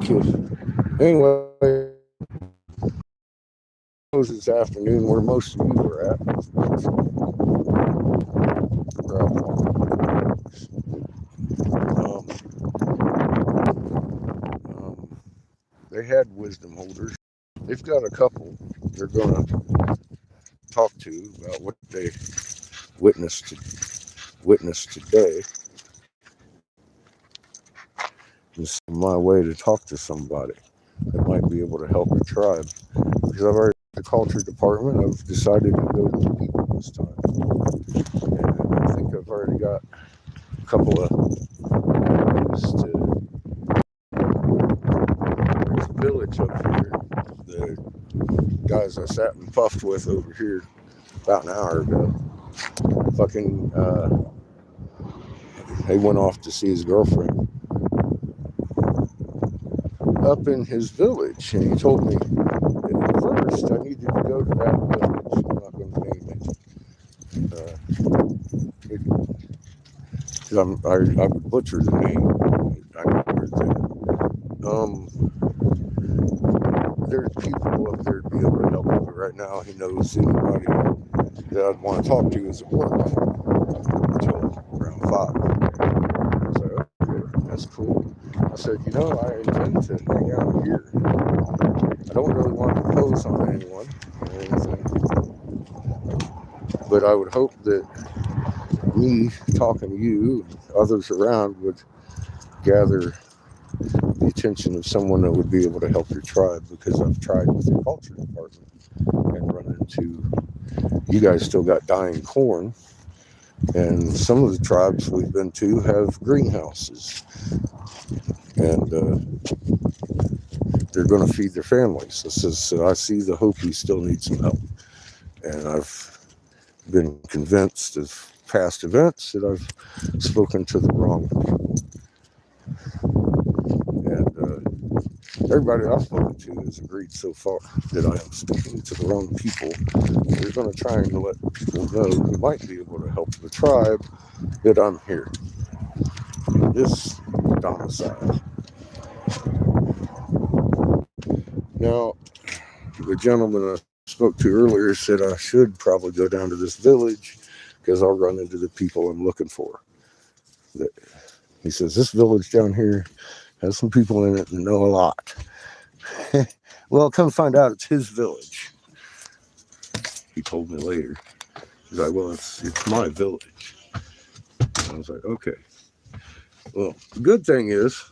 Anyway, this afternoon where most of you were at. Um, um, they had wisdom holders. They've got a couple they're going to talk to about what they witnessed witnessed today. It's my way to talk to somebody that might be able to help the tribe. Because I've already the culture department, I've decided to go to the people this time. And I think I've already got a couple of ways to. There's a village up here. The guys I sat and puffed with over here about an hour ago. Fucking, he went off to see his girlfriend up in his village, and he told me at first I needed to go to that village. I'm not going to name it because I would butcher the name. I know where it's at. There's people up there to be able to help me, but right now he knows anybody that I'd want to talk to is at work until around 5. So okay, that's cool. I said, I intend to hang out here. I don't really want to impose on anyone or anything, but I would hope that me talking to you and others around would gather the attention of someone that would be able to help your tribe, because I've tried with the culture department and run into you guys still got dying corn, and some of the tribes we've been to have greenhouses, and they're going to feed their families. So I see the Hopi still need some help, and I've been convinced of past events that I've spoken to the wrong people, and everybody I've spoken to has agreed so far that I am speaking to the wrong people. They're going to try and let people know who might be able to help the tribe that I'm here in this domicile. Now, the gentleman I spoke to earlier said I should probably go down to this village because I'll run into the people I'm looking for. He says this village down here has some people in it that know a lot. Well, come find out it's his village. He told me later. He's like, well, it's my village. And I was like, okay. Well, the good thing is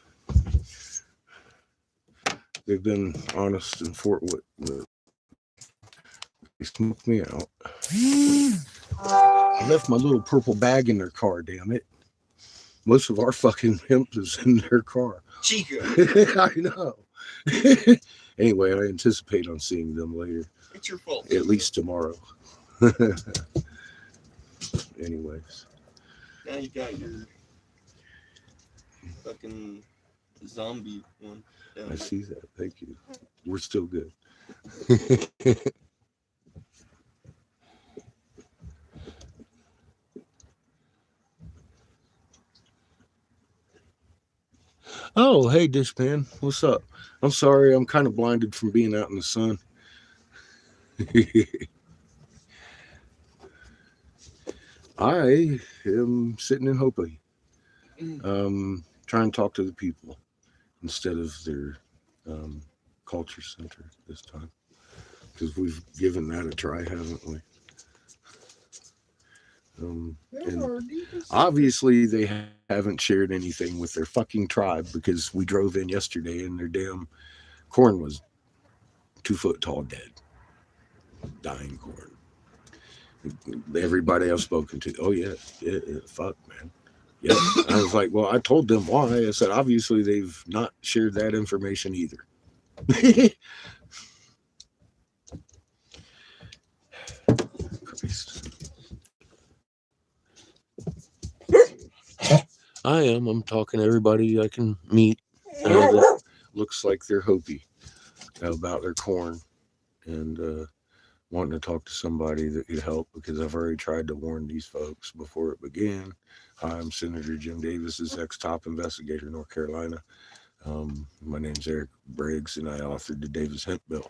they've been honest and forthright. They smoked me out. I left my little purple bag in their car, damn it. Most of our fucking hemp is in their car. Chica. I know. Anyway, I anticipate on seeing them later. It's your fault. At least tomorrow. Anyways. Now you got your fucking zombie one. I see that. Thank you. We're still good. Oh, hey, Dishpan. What's up? I'm sorry. I'm kind of blinded from being out in the sun. I am sitting in Hopi, trying to talk to the people instead of their culture center this time, because we've given that a try, haven't we? And obviously they haven't shared anything with their fucking tribe, because we drove in yesterday and their damn corn was 2 foot tall, dead, dying corn. Everybody I've spoken to, oh yeah, fuck, man. Yeah. I was like, well, I told them why. I said, obviously they've not shared that information either. Christ. I'm talking to everybody I can meet that looks like they're Hopi about their corn, and wanting to talk to somebody that could help, because I've already tried to warn these folks before it began. Hi, I'm Senator Jim Davis's ex-top investigator, North Carolina. My name's Eric Briggs, and I authored the Davis Hemp Bill.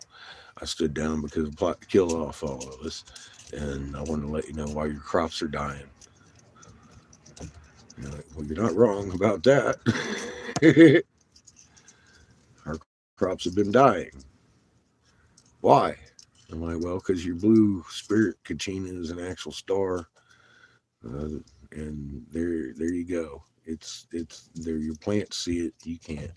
I stood down because of plot to kill off all of us, and I want to let you know why your crops are dying. You're like, well, you're not wrong about that. Our crops have been dying. Why? I'm like, well, because your blue spirit Kachina is an actual star, uh, and there you go. It's there. Your plants see it. You can't.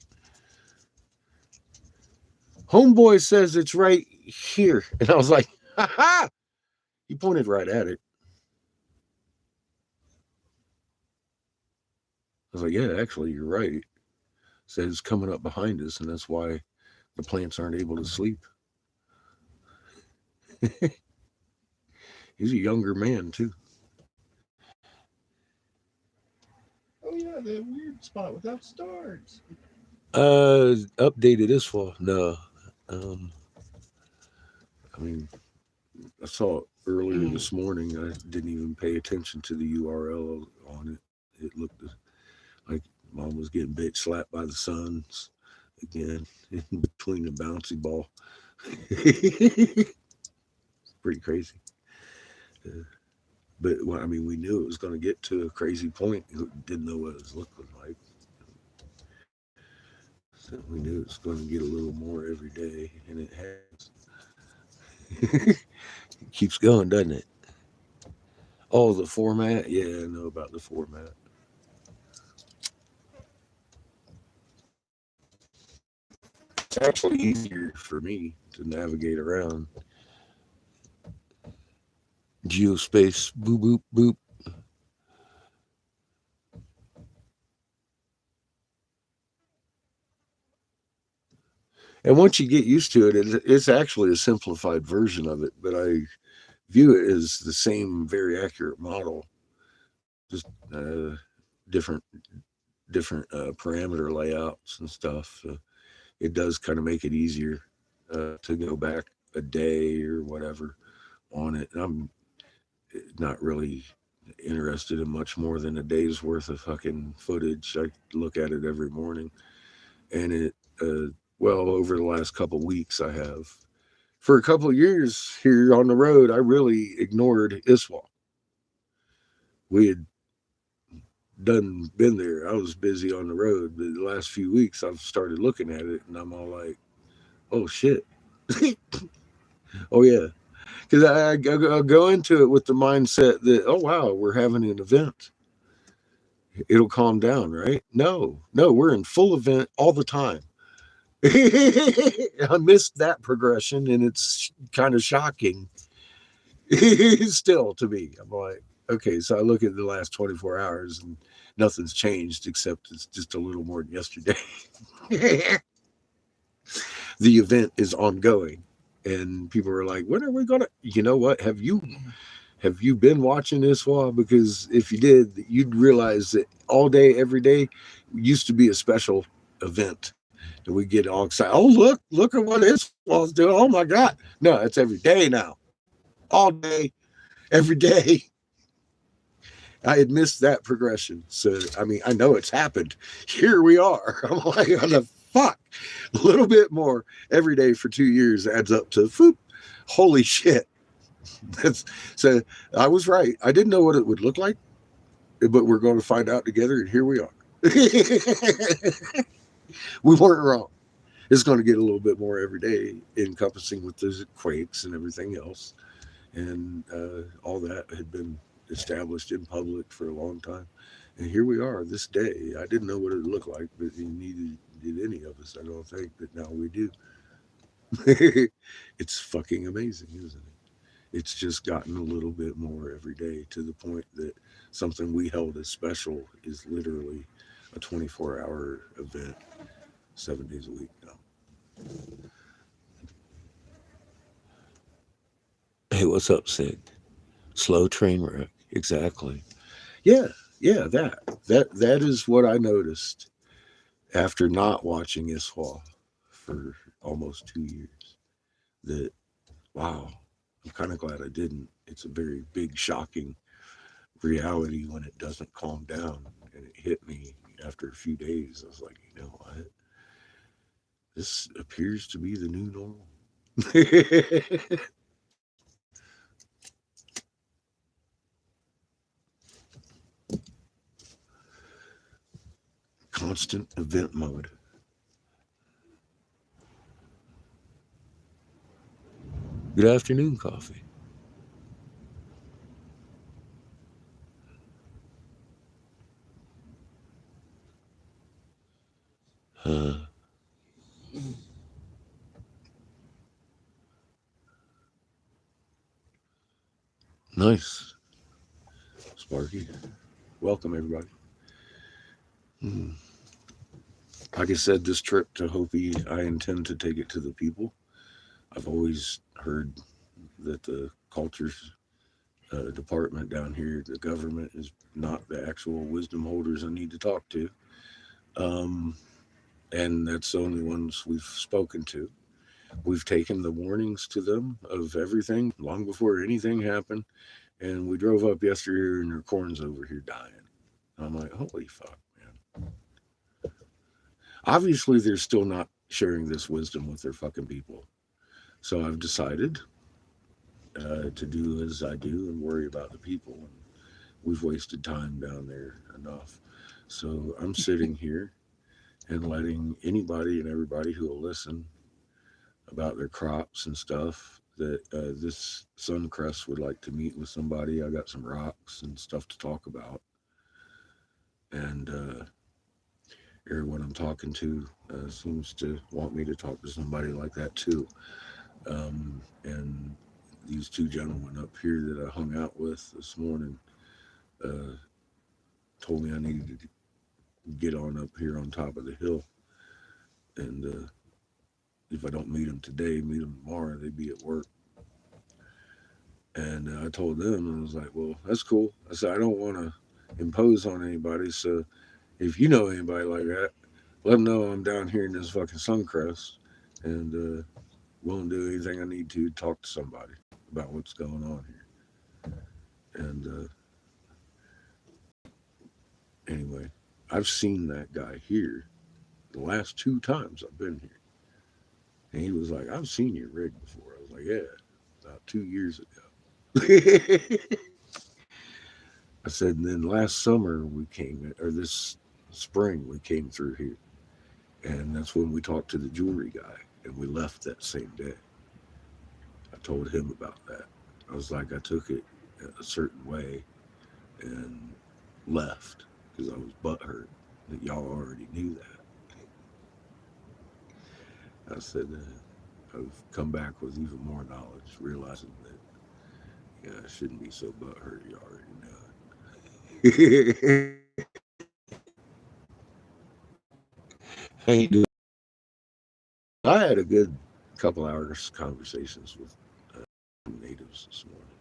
Homeboy says it's right here, and I was like, ha ha! He pointed right at it. I was like, yeah, actually, you're right. It says it's coming up behind us, and that's why the plants aren't able to sleep. He's a younger man too. Oh yeah, the weird spot without stars. Updated this fall. No, um, I mean, I saw it earlier this morning. I didn't even pay attention to the URL on it. It looked like mom was getting bitch slapped by the suns again in between the bouncy ball. Pretty crazy. Uh, but well, I mean, we knew it was going to get to a crazy point. We didn't know what it was looking like. So we knew it's going to get a little more every day, and it has. It keeps going, doesn't it? Oh, the format? Yeah, I know about the format. It's actually easier for me to navigate around geospace. Boop, boop, boop. And once you get used to it, it's actually a simplified version of it, but I view it as the same very accurate model, just different parameter layouts and stuff. It does kind of make it easier to go back a day or whatever on it. And I'm not really interested in much more than a day's worth of fucking footage. I look at it every morning, and well, over the last couple weeks, I have. For a couple of years here on the road, I really ignored ISWA. We had done been there. I was busy on the road, but the last few weeks I've started looking at it, and I'm all like, "Oh shit, oh yeah," because I go into it with the mindset that, "Oh wow, we're having an event. It'll calm down, right?" No, no, we're in full event all the time. I missed that progression, and it's kind of shocking still to me. I'm like, okay, so I look at the last 24 hours and nothing's changed except it's just a little more than yesterday. The event is ongoing, and people are like, when are we gonna? You know what? Have you been watching this while? Because if you did, you'd realize that all day, every day, used to be a special event. And we get all excited. Oh, look at what Iswall's doing. Oh my God. No, it's every day now. All day, every day. I had missed that progression. So, I mean, I know it's happened. Here we are. I'm like, what the fuck? A little bit more every day for 2 years adds up to, whoop, holy shit. That's, so I was right. I didn't know what it would look like, but we're going to find out together. And here we are. We weren't wrong. It's going to get a little bit more every day, encompassing with the quakes and everything else. And all that had been established in public for a long time. And here we are this day. I didn't know what it would look like, but neither did any of us, I don't think, but now we do. It's fucking amazing, isn't it? It's just gotten a little bit more every day to the point that something we held as special is literally a 24-hour event, 7 days a week now. Hey, what's up, Sid? Slow train wreck. Exactly. Yeah, yeah, that is what I noticed after not watching Iswa for almost 2 years. That wow, I'm kind of glad I didn't. It's a very big, shocking reality when it doesn't calm down, and it hit me after a few days. I was like, you know what? This appears to be the new normal. Constant event mode. Good afternoon, coffee. Nice, Sparky. Welcome, everybody. Hmm. Like I said, this trip to Hopi, I intend to take it to the people. I've always heard that the cultures department down here, the government, is not the actual wisdom holders I need to talk to. Um, and that's the only ones we've spoken to. We've taken the warnings to them of everything long before anything happened. And we drove up yesterday and their corn's over here dying. I'm like, holy fuck, man. Obviously, they're still not sharing this wisdom with their fucking people. So I've decided to do as I do and worry about the people. And we've wasted time down there enough. So I'm sitting here and letting anybody and everybody who will listen about their crops and stuff that this Suncrest would like to meet with somebody. I got some rocks and stuff to talk about. And everyone I'm talking to seems to want me to talk to somebody like that too. And these two gentlemen up here that I hung out with this morning uh, told me I needed to get on up here on top of the hill. And if I don't meet them today, meet them tomorrow, they'd be at work. And I told them, I was like, well, that's cool. I said, I don't want to impose on anybody. So if you know anybody like that, let them know I'm down here in this fucking Suncrest and willing to do anything I need to talk to somebody about what's going on here. And anyway, I've seen that guy here the last two times I've been here. And he was like, I've seen your rig before. I was like, yeah, about 2 years ago. I said, and then last summer we came, or this spring we came through here. And that's when we talked to the jewelry guy and we left that same day. I told him about that. I was like, I took it a certain way and left because I was butthurt that y'all already knew that. I said, I've come back with even more knowledge, realizing that yeah, I shouldn't be so butthurt. You already know it. How you doing? I had a good couple hours conversations with natives this morning.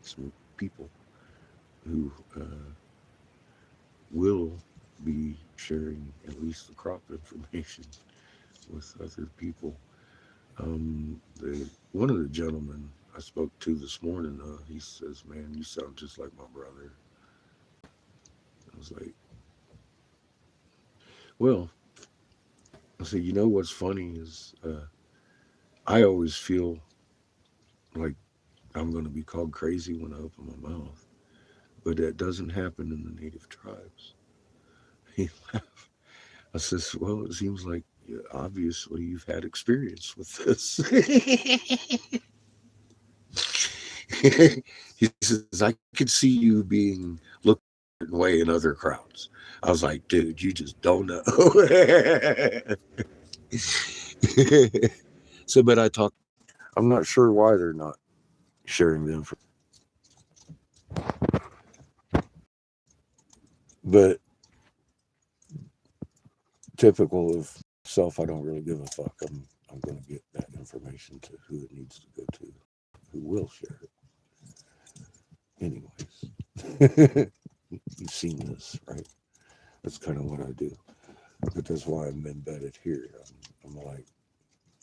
Some people who will be sharing at least the crop information with other people. One of the gentlemen I spoke to this morning, he says, "Man, you sound just like my brother." I was like, "Well," I said, "You know what's funny is I always feel like I'm going to be called crazy when I open my mouth, but that doesn't happen in the native tribes." He laughed. I says, "Well, it seems like obviously you've had experience with this." He says, "I could see you being looked a certain way in other crowds." I was like, "Dude, you just don't know." So, but I talked. I'm not sure why they're not sharing the information, but typical of self, I don't really give a fuck. I'm going to get that information to who it needs to go to, who will share it. Anyways, you've seen this, right? That's kind of what I do. But that's why I'm embedded here. I'm like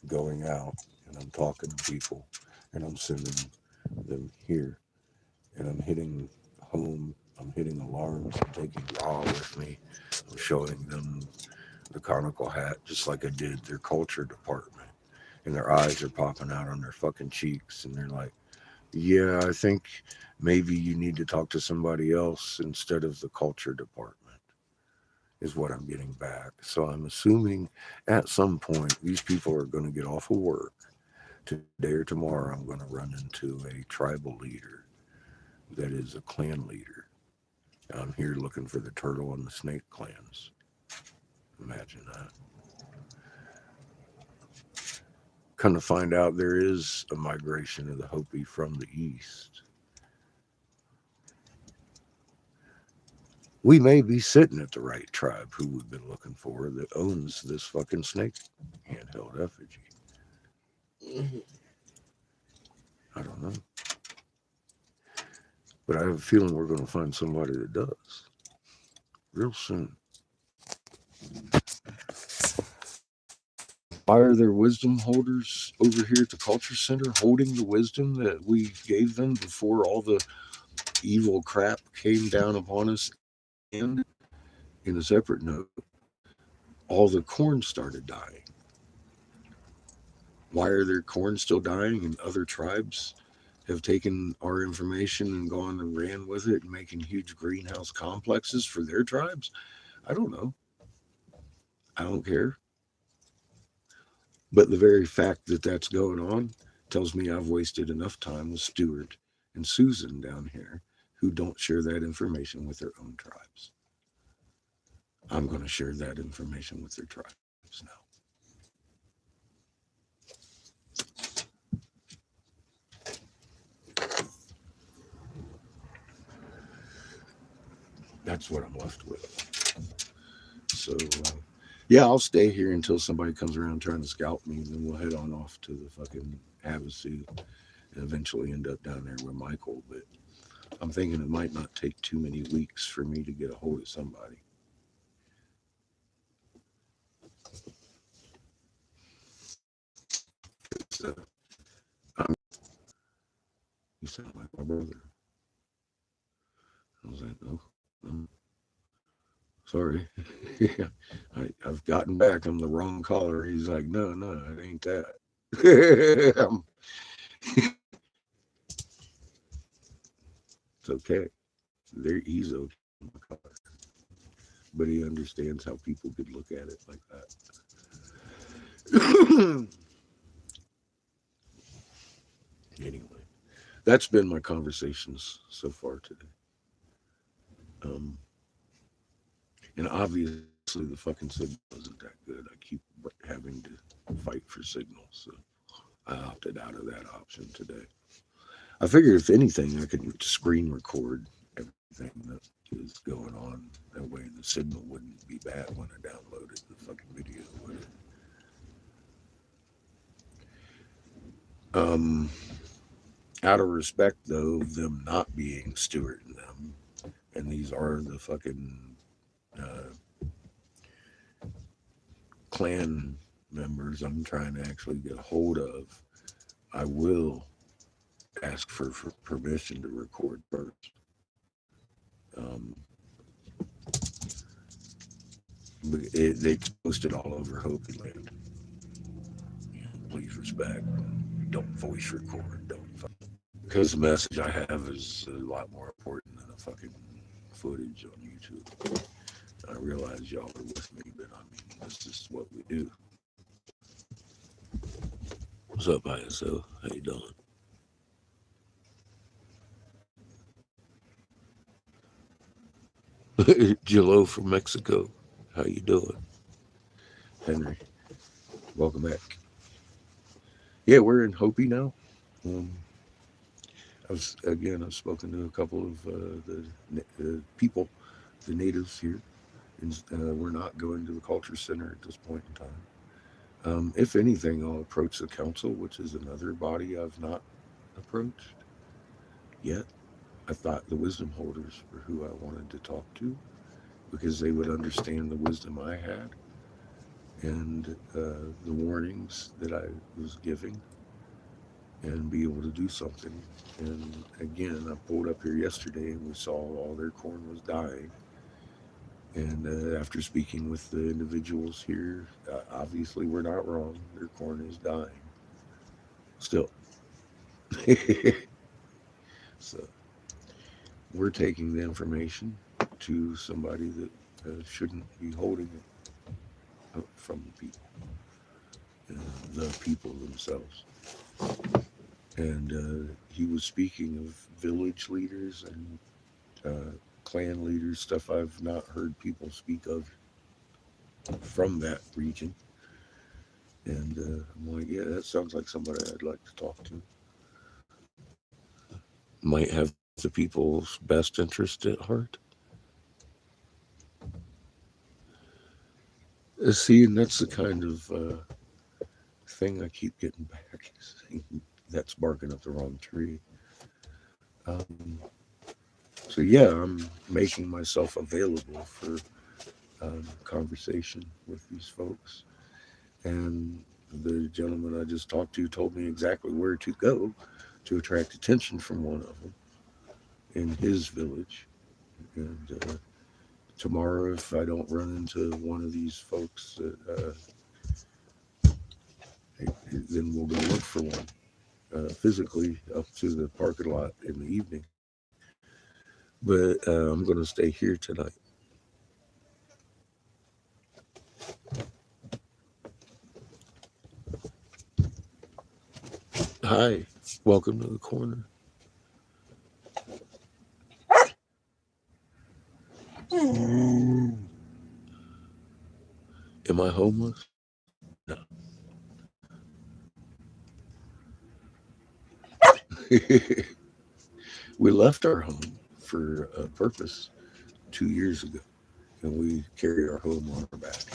going out and I'm talking to people and I'm sending them here and I'm hitting home. I'm hitting alarms. I'm taking raw with me. I'm showing them the conical hat, just like I did their culture department. And their eyes are popping out on their fucking cheeks. And they're like, yeah, I think maybe you need to talk to somebody else instead of the culture department, is what I'm getting back. So I'm assuming at some point these people are going to get off of work. Today or tomorrow, I'm going to run into a tribal leader that is a clan leader. I'm here looking for the turtle and the snake clans. Imagine that. Come to find out, there is a migration of the Hopi from the east. We may be sitting at the right tribe who we've been looking for that owns this fucking snake handheld effigy. I don't know. But I have a feeling we're going to find somebody that does real soon. Why are there wisdom holders over here at the Culture Center holding the wisdom that we gave them before all the evil crap came down upon us? And in a separate note, all the corn started dying. Why are their corn still dying and other tribes have taken our information and gone and ran with it and making huge greenhouse complexes for their tribes? I don't know. I don't care. But the very fact that that's going on tells me I've wasted enough time with Stuart and Susan down here who don't share that information with their own tribes. I'm going to share that information with their tribes now. That's what I'm left with. So, yeah, I'll stay here until somebody comes around trying to scalp me, and then we'll head on off to the fucking Havasu and eventually end up down there with Michael. But I'm thinking it might not take too many weeks for me to get a hold of somebody. So, you sound like my brother. I was like, oh, I'm sorry. Yeah, I've gotten back. I'm the wrong caller. He's like, no, it ain't that. It's okay. He's okay. But he understands how people could look at it like that. Anyway, that's been my conversations so far today. Um, and obviously, the fucking signal isn't that good. I keep having to fight for signals. So I opted out of that option today. I figured if anything, I could screen record everything that is going on. That way the signal wouldn't be bad when I downloaded the fucking video, would it? Out of respect, though, of them not being Stewart and them, and these are the fucking clan members I'm trying to actually get a hold of, I will ask for permission to record first. Um, they posted all over Hopi land. Please respect. Don't voice record. Don't. Because the message I have is a lot more important than a fucking footage on YouTube. I realize y'all are with me, but I mean, this is what we do. What's up, ISO? How you doing? Jello from Mexico. How you doing? Henry, welcome back. Yeah, we're in Hopi now. Um, I've spoken to a couple of the people, the natives here, and we're not going to the culture center at this point in time. If anything, I'll approach the council, which is another body I've not approached yet. I thought the wisdom holders were who I wanted to talk to because they would understand the wisdom I had and the warnings that I was giving and be able to do something. And again, I pulled up here yesterday and we saw all their corn was dying. And after speaking with the individuals here, obviously we're not wrong. Their corn is dying. Still. So we're taking the information to somebody that shouldn't be holding it from the people, the people themselves. And he was speaking of village leaders and clan leaders, stuff I've not heard people speak of from that region. And I'm like, yeah, that sounds like somebody I'd like to talk to. Might have the people's best interest at heart. See, and that's the kind of thing I keep getting back. That's barking up the wrong tree. Um, so yeah, I'm making myself available for conversation with these folks. And the gentleman I just talked to told me exactly where to go to attract attention from one of them in his village. And tomorrow, if I don't run into one of these folks, then we'll go look for one physically up to the parking lot in the evening. But I'm going to stay here tonight. Hi, welcome to the corner. Am I homeless? No. We left our home for a purpose 2 years ago, and we carry our home on our back.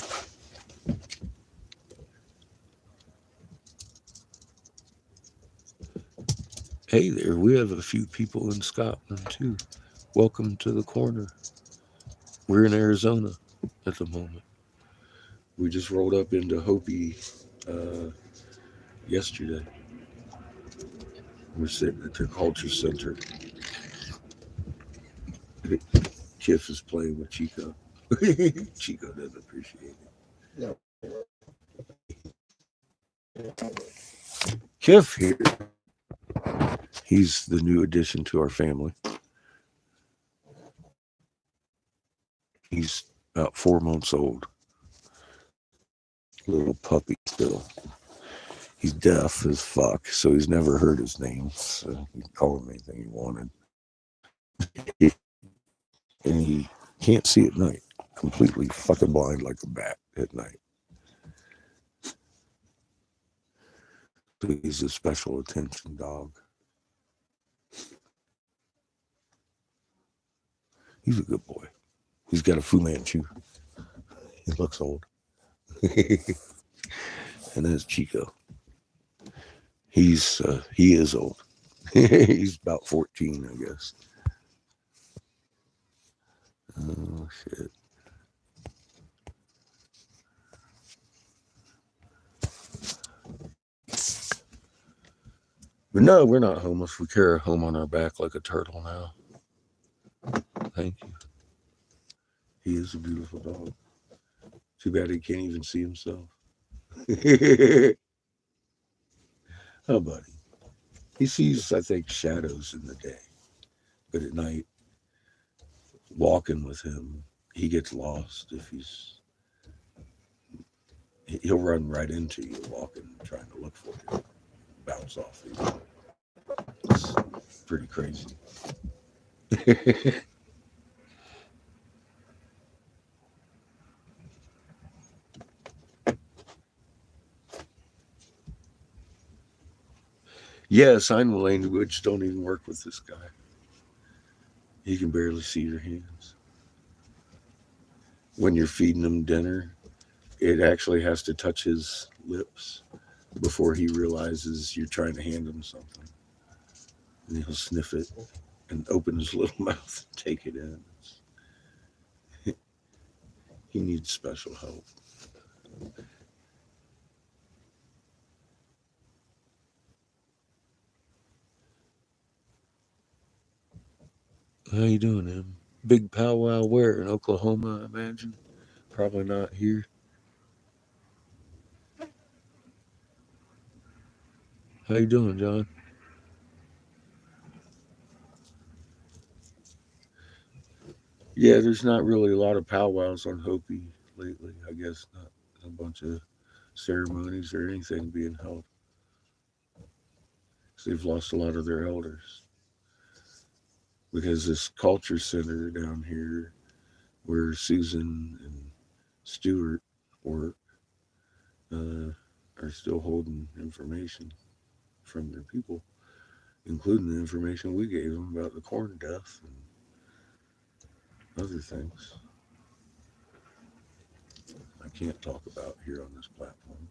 Hey there, we have a few people in Scotland too. Welcome to the corner. We're in Arizona at the moment. We just rolled up into Hopi uh, yesterday. We're sitting at the culture center. Kiff is playing with Chico. Chico doesn't appreciate it. Yeah. Kiff here. He's the new addition to our family. He's about 4 months old. Little puppy still. He's deaf as fuck, so he's never heard his name. So he could call him anything he wanted. And he can't see at night. Completely fucking blind like a bat at night. So he's a special attention dog. He's a good boy. He's got a Fu Manchu. He looks old. And there's Chico. He is old. He's about 14, I guess. Oh shit. But no, we're not homeless. We carry our home on our back like a turtle now. Thank you. He is a beautiful dog. Too bad he can't even see himself. Oh, buddy. He sees, I think, shadows in the day. But at night, walking with him, he gets lost if he'll run right into you walking, trying to look for you, bounce off you. It's pretty crazy. Yeah, sign language don't even work with this guy. He can barely see your hands. When you're feeding him dinner, it actually has to touch his lips before he realizes you're trying to hand him something. And he'll sniff it and open his little mouth and take it in. He needs special help. How you doing, Em? Big powwow where? In Oklahoma, I imagine. Probably not here. How you doing, John? Yeah, there's not really a lot of powwows on Hopi lately. I guess not a bunch of ceremonies or anything being held. 'Cause they've lost a lot of their elders. Because this culture center down here, where Susan and Stuart work, uh, are still holding information from their people, including the information we gave them about the corn death and other things I can't talk about here on this platform.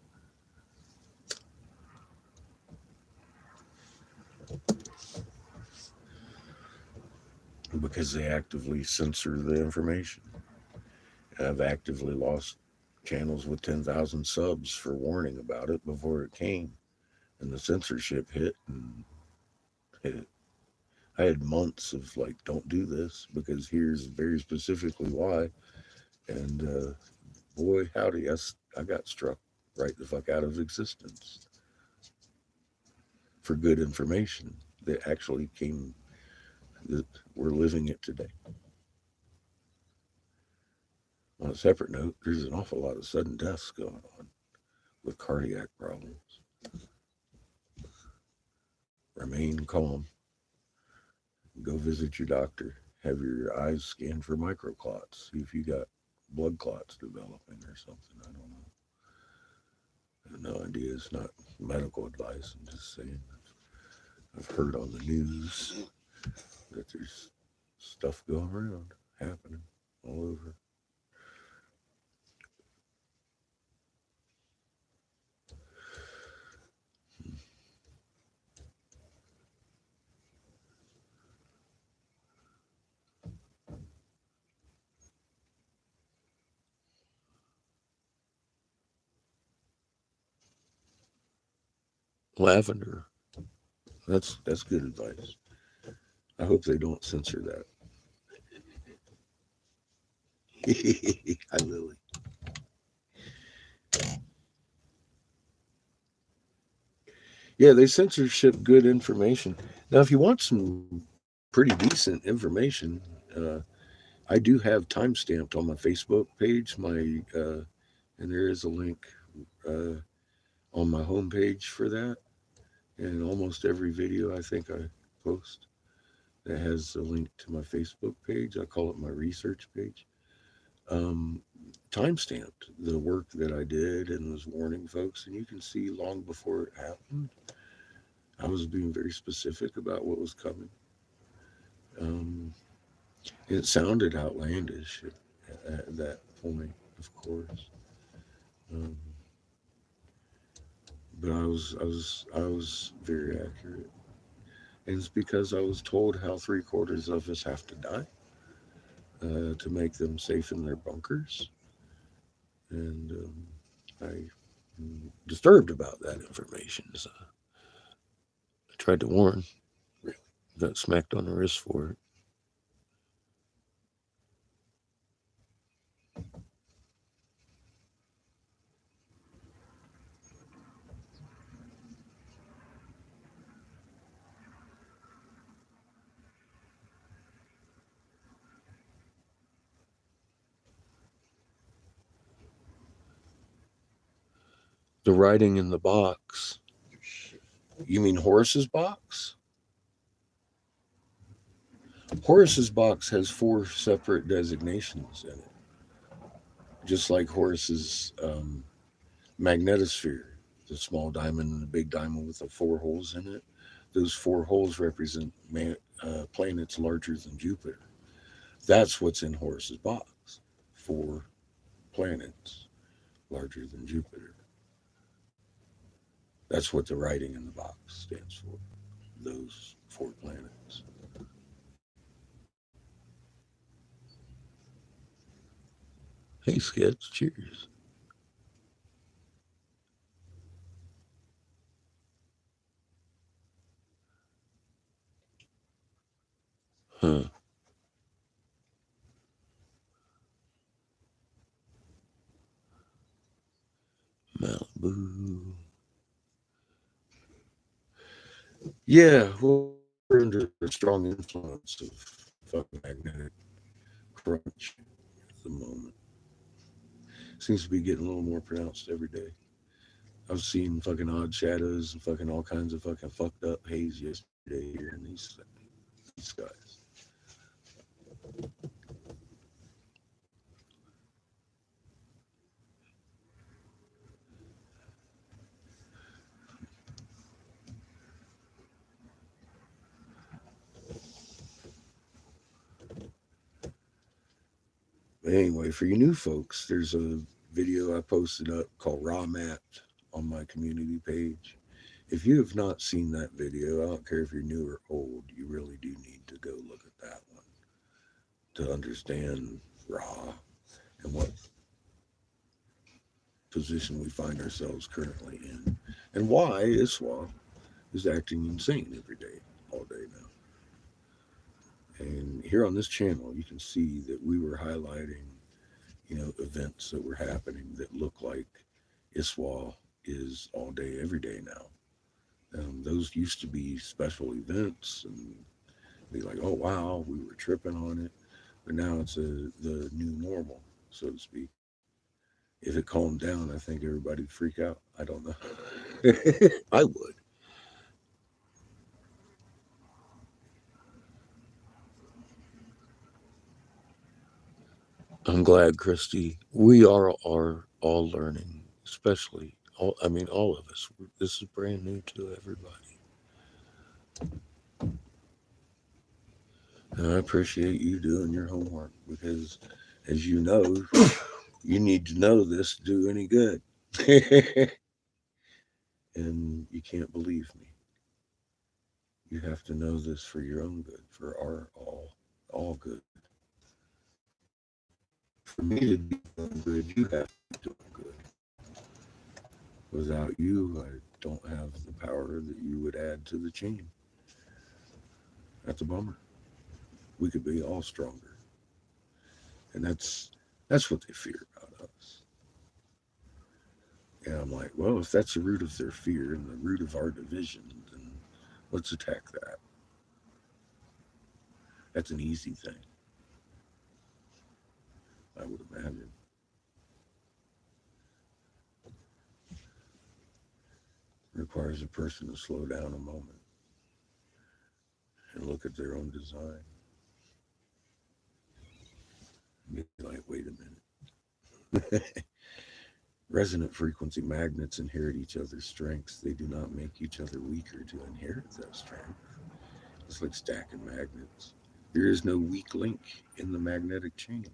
Because they actively censor the information. I've actively lost channels with 10,000 subs for warning about it before it came. And the censorship hit, and it, I had months of like, don't do this because here's very specifically why. And boy, howdy, I got struck right the fuck out of existence for good information that actually came, that we're living it today. On a separate note, there's an awful lot of sudden deaths going on with cardiac problems. Remain calm. Go visit your doctor. Have your eyes scanned for microclots. See if you got blood clots developing or something. I don't know. I have no idea. It's not medical advice. I'm just saying. I've heard on the news that there's stuff going around, happening all over. Lavender. That's good advice. I hope they don't censor that. Hi, Lily. Yeah, they censorship good information. Now, if you want some pretty decent information, uh, I do have time stamped on my Facebook page. And there is a link uh, on my homepage for that. And almost every video I think I post that has a link to my Facebook page. I call it my research page. Um, Time stamped the work that I did and was warning folks, and you can see long before it happened, I was being very specific about what was coming. Um, it sounded outlandish at that point, of course, um, but I was very accurate, and it's because I was told how 3/4 of us have to die to make them safe in their bunkers, and I disturbed about that information. So I tried to warn, really, got smacked on the wrist for it. The writing in the box. You mean Horace's box? Horace's box has 4 separate designations in it, just like Horace's magnetosphere, the small diamond and the big diamond with the 4 holes in it. Those 4 holes represent planets larger than Jupiter. That's what's in Horace's box. 4 planets larger than Jupiter. That's what the writing in the box stands for. Those 4 planets. Hey, Skits, cheers. Huh. Boo. Yeah, well, we're under a strong influence of fucking magnetic crunch at the moment. Seems to be getting a little more pronounced every day. I was seeing fucking odd shadows and fucking all kinds of fucking fucked up haze yesterday here in these skies. But anyway, for you new folks, there's a video I posted up called Raw Mapped on my community page. If you have not seen that video, I don't care if you're new or old, you really do need to go look at that one to understand Raw and what position we find ourselves currently in and why ISWA is acting insane every day, all day now. And here on this channel, you can see that we were highlighting, events that were happening that look like ISWA is all day, every day now. Those used to be special events and be like, oh wow, we were tripping on it, but now it's the new normal, so to speak. If it calmed down, I think everybody'd freak out. I don't know. I would. I'm glad, Christy. We are all learning, especially all. I mean, all of us. This is brand new to everybody, and I appreciate you doing your homework because, as you know, you need to know this to do any good, and you can't believe me. You have to know this for your own good, for our all good. For me to be doing good, you have to be doing good. Without you, I don't have the power that you would add to the chain. That's a bummer. We could be all stronger, and that's what they fear about us. And I'm like, well, if that's the root of their fear and the root of our division, then let's attack that. That's an easy thing, I would imagine. It requires a person to slow down a moment and look at their own design and be like, wait a minute. Resonant frequency magnets inherit each other's strengths. They do not make each other weaker to inherit that strength. It's like stacking magnets. There is no weak link in the magnetic chain.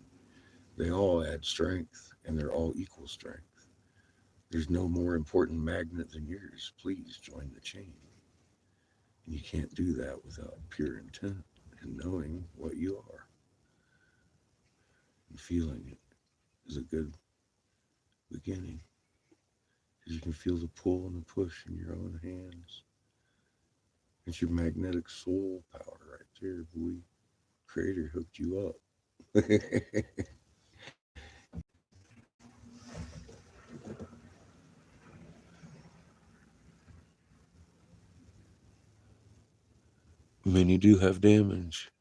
They all add strength and they're all equal strength. There's no more important magnet than yours. Please join the chain. And you can't do that without pure intent and knowing what you are. And feeling it is a good beginning. Because you can feel the pull and the push in your own hands. It's your magnetic soul power right there. We Creator hooked you up. Many do have damage.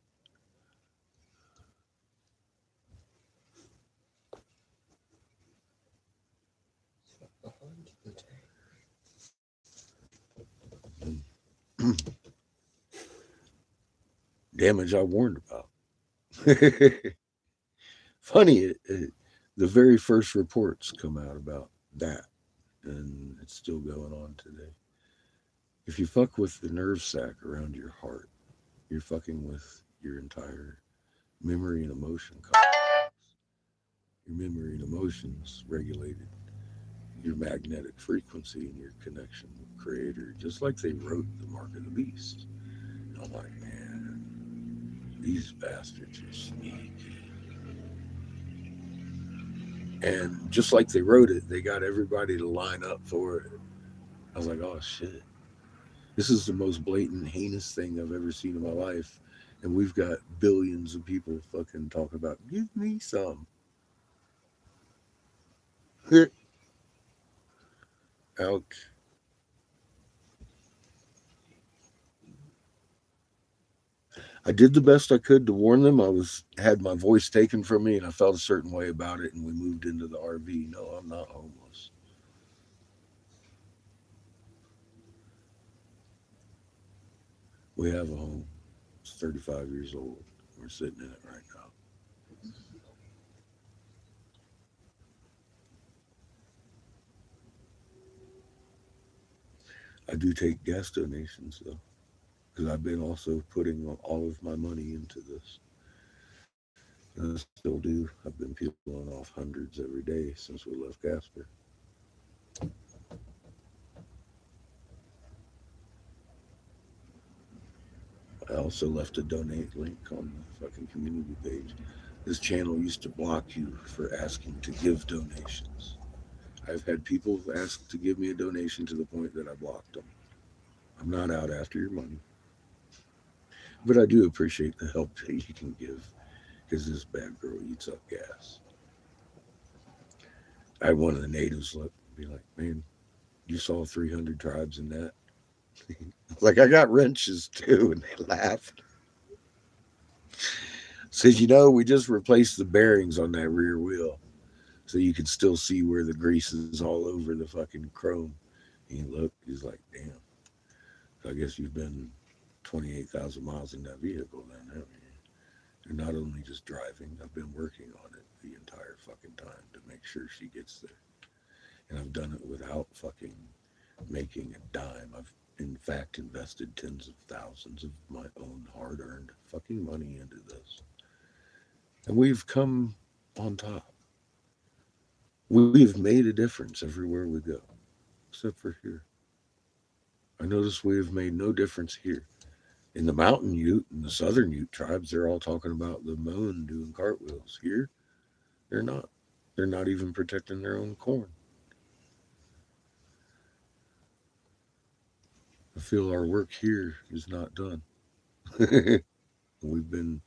Behind the Damage I warned about. Funny, the very first reports come out about that, and it's still going on today. If you fuck with the nerve sac around your heart, you're fucking with your entire memory and emotion complex. Your memory and emotions regulated your magnetic frequency and your connection with Creator, just like they wrote the Mark of the Beast. And I'm like, man, these bastards are sneaky. And just like they wrote it, they got everybody to line up for it. I was like, oh shit. This is the most blatant, heinous thing I've ever seen in my life. And we've got billions of people fucking talking about, give me some. Ouch. I did the best I could to warn them. I had my voice taken from me, and I felt a certain way about it. And we moved into the RV. No, I'm not homeless. We have a home. It's 35 years old. We're sitting in it right now. I do take gas donations though, because I've been also putting all of my money into this. And I still do. I've been peeling off hundreds every day since we left Casper. I also left a donate link on the fucking community page. This channel used to block you for asking to give donations. I've had people ask to give me a donation to the point that I blocked them. I'm not out after your money, but I do appreciate the help that you can give because this bad girl eats up gas. I had one of the natives look be like, "Man, you saw 300 tribes in that." Like, I got wrenches too, and they laughed. Says, we just replaced the bearings on that rear wheel, so you can still see where the grease is all over the fucking chrome. And he looked, he's like, damn. So I guess you've been 28,000 miles in that vehicle then, haven't you? And not only just driving, I've been working on it the entire fucking time to make sure she gets there. And I've done it without fucking making a dime. I've, in fact, invested tens of thousands of my own hard earned fucking money into this. And we've come on top. We've made a difference everywhere we go, except for here. I notice we have made no difference here. In the Mountain Ute and the Southern Ute tribes, they're all talking about the moon doing cartwheels. Here, they're not. They're not even protecting their own corn. I feel our work here is not done. We've been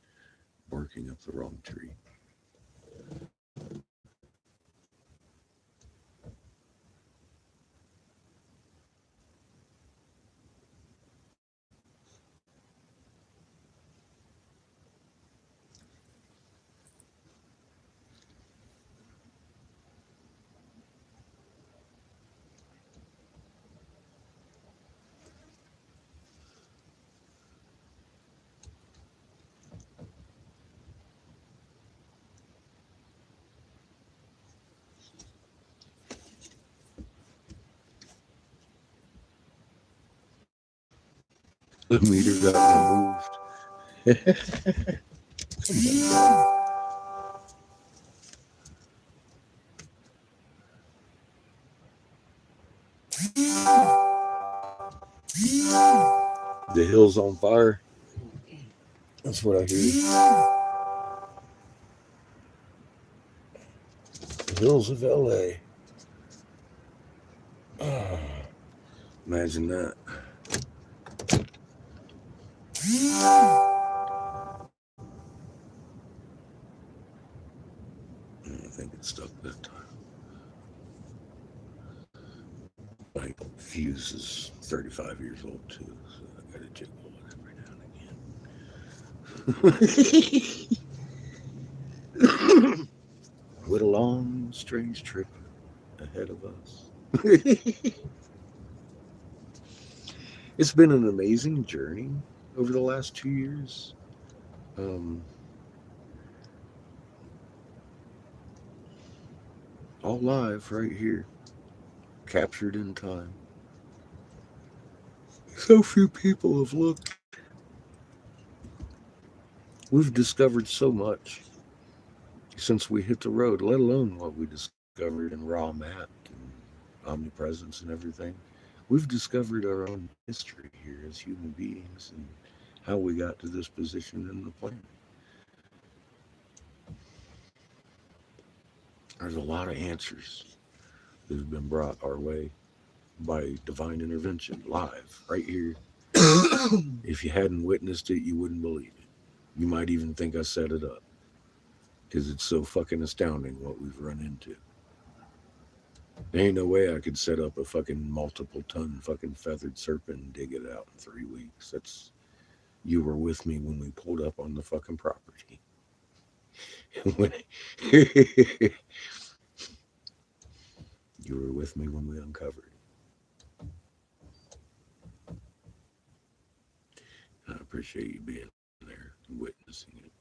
barking up the wrong tree. The meter got removed. The hill's on fire. That's what I hear. The hills of LA. Ah, imagine that. I think it stuck that time. My fuse is 35 years old too, so I gotta jiggle it every now and again. With a long, strange trip ahead of us. It's been an amazing journey over the last 2 years. Um, all live right here, captured in time. So few people have looked. We've discovered so much since we hit the road, let alone what we discovered in raw mat and omnipresence and everything. We've discovered our own history here as human beings and how we got to this position in the planet. There's a lot of answers that have been brought our way by divine intervention live right here. If you hadn't witnessed it, you wouldn't believe it. You might even think I set it up because it's so fucking astounding what we've run into. There ain't no way I could set up a fucking multiple ton fucking feathered serpent and dig it out in 3 weeks. That's you were with me when we pulled up on the fucking property. When- you were with me when we uncovered. I appreciate you being there and witnessing it.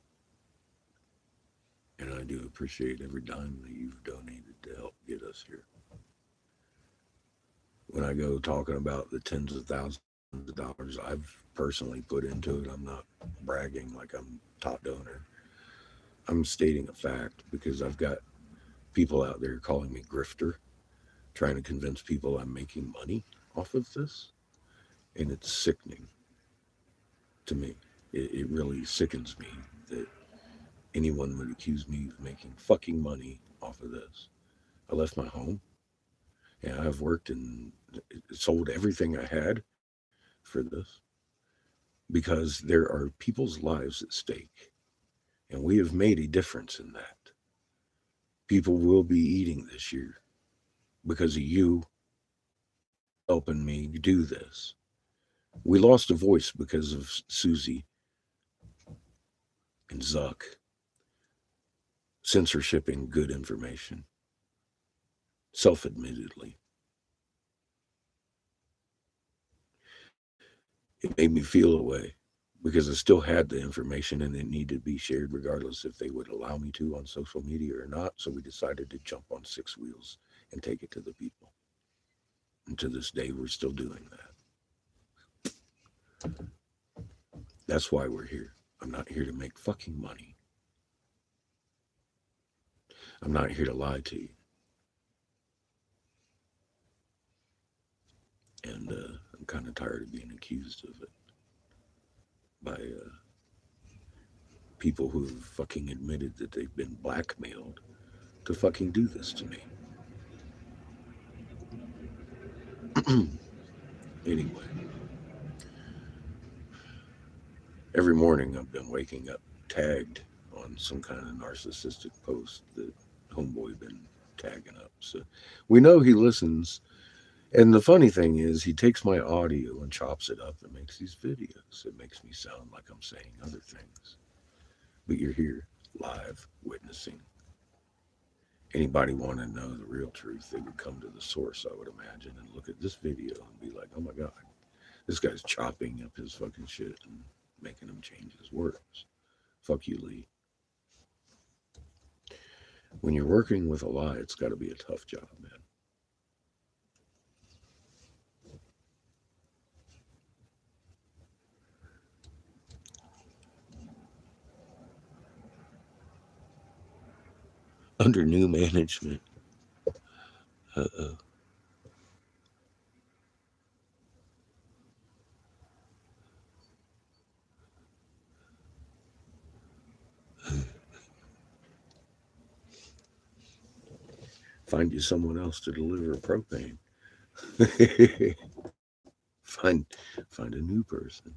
And I do appreciate every dime that you've donated to help get us here. When I go talking about the tens of thousands of dollars I've personally put into it, I'm not bragging like I'm top donor. I'm stating a fact because I've got people out there calling me grifter, trying to convince people I'm making money off of this. And it's sickening to me. It really sickens me that anyone would accuse me of making fucking money off of this. I left my home and I've worked and sold everything I had for this because there are people's lives at stake. And we have made a difference in that. People will be eating this year because of you helping me do this. We lost a voice because of Susie and Zuck censorshiping good information, self admittedly. It made me feel a way because I still had the information and it needed to be shared regardless if they would allow me to on social media or not. So we decided to jump on six wheels and take it to the people. And to this day, we're still doing that. That's why we're here. I'm not here to make fucking money. I'm not here to lie to you. And I'm kind of tired of being accused of it by people who have fucking admitted that they've been blackmailed to fucking do this to me. Anyway, every morning I've been waking up tagged on some kind of narcissistic post that homeboy been tagging up. So we know he listens. And the funny thing is, he takes my audio and chops it up and makes these videos. It makes me sound like I'm saying other things. But you're here, live, witnessing. Anybody want to know the real truth, they would come to the source, I would imagine, and look at this video and be like, oh my God, this guy's chopping up his fucking shit and making him change his words. Fuck you, Lee. When you're working with a lie, it's got to be a tough job, man. Under new management, uh-oh. Find you someone else to deliver propane. find find a new person.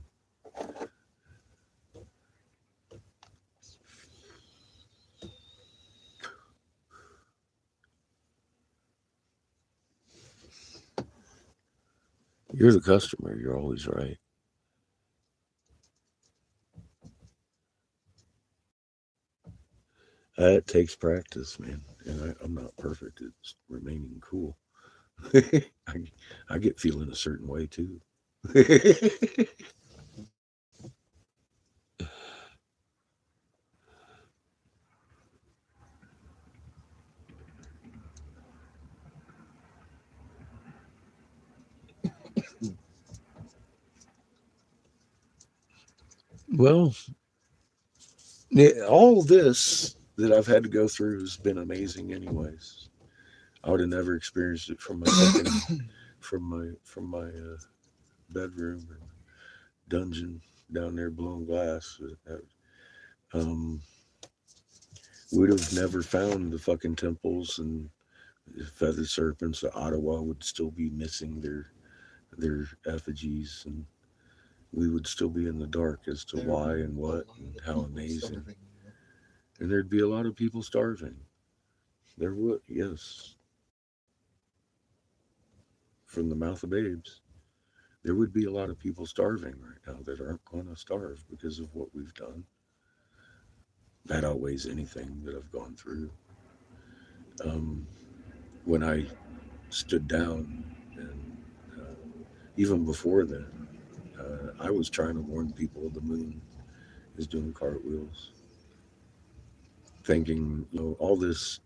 You're the customer. You're always right. It takes practice, man. And I'm not perfect at remaining cool. I, I get feeling a certain way too. Well, all this that I've had to go through has been amazing, anyways. I would have never experienced it from my fucking from my bedroom or dungeon down there blowing glass. Um, would have never found the fucking temples and the feather serpents. The Ottawa would still be missing their effigies, and we would still be in the dark as to why and what and how amazing. And there'd be a lot of people starving. There would, yes. from the mouth of babes. There would be a lot of people starving right now that aren't going to starve because of what we've done. That outweighs anything that I've gone through. Um, when I stood down, and even before then, I was trying to warn people the moon is doing cartwheels, thinking, all this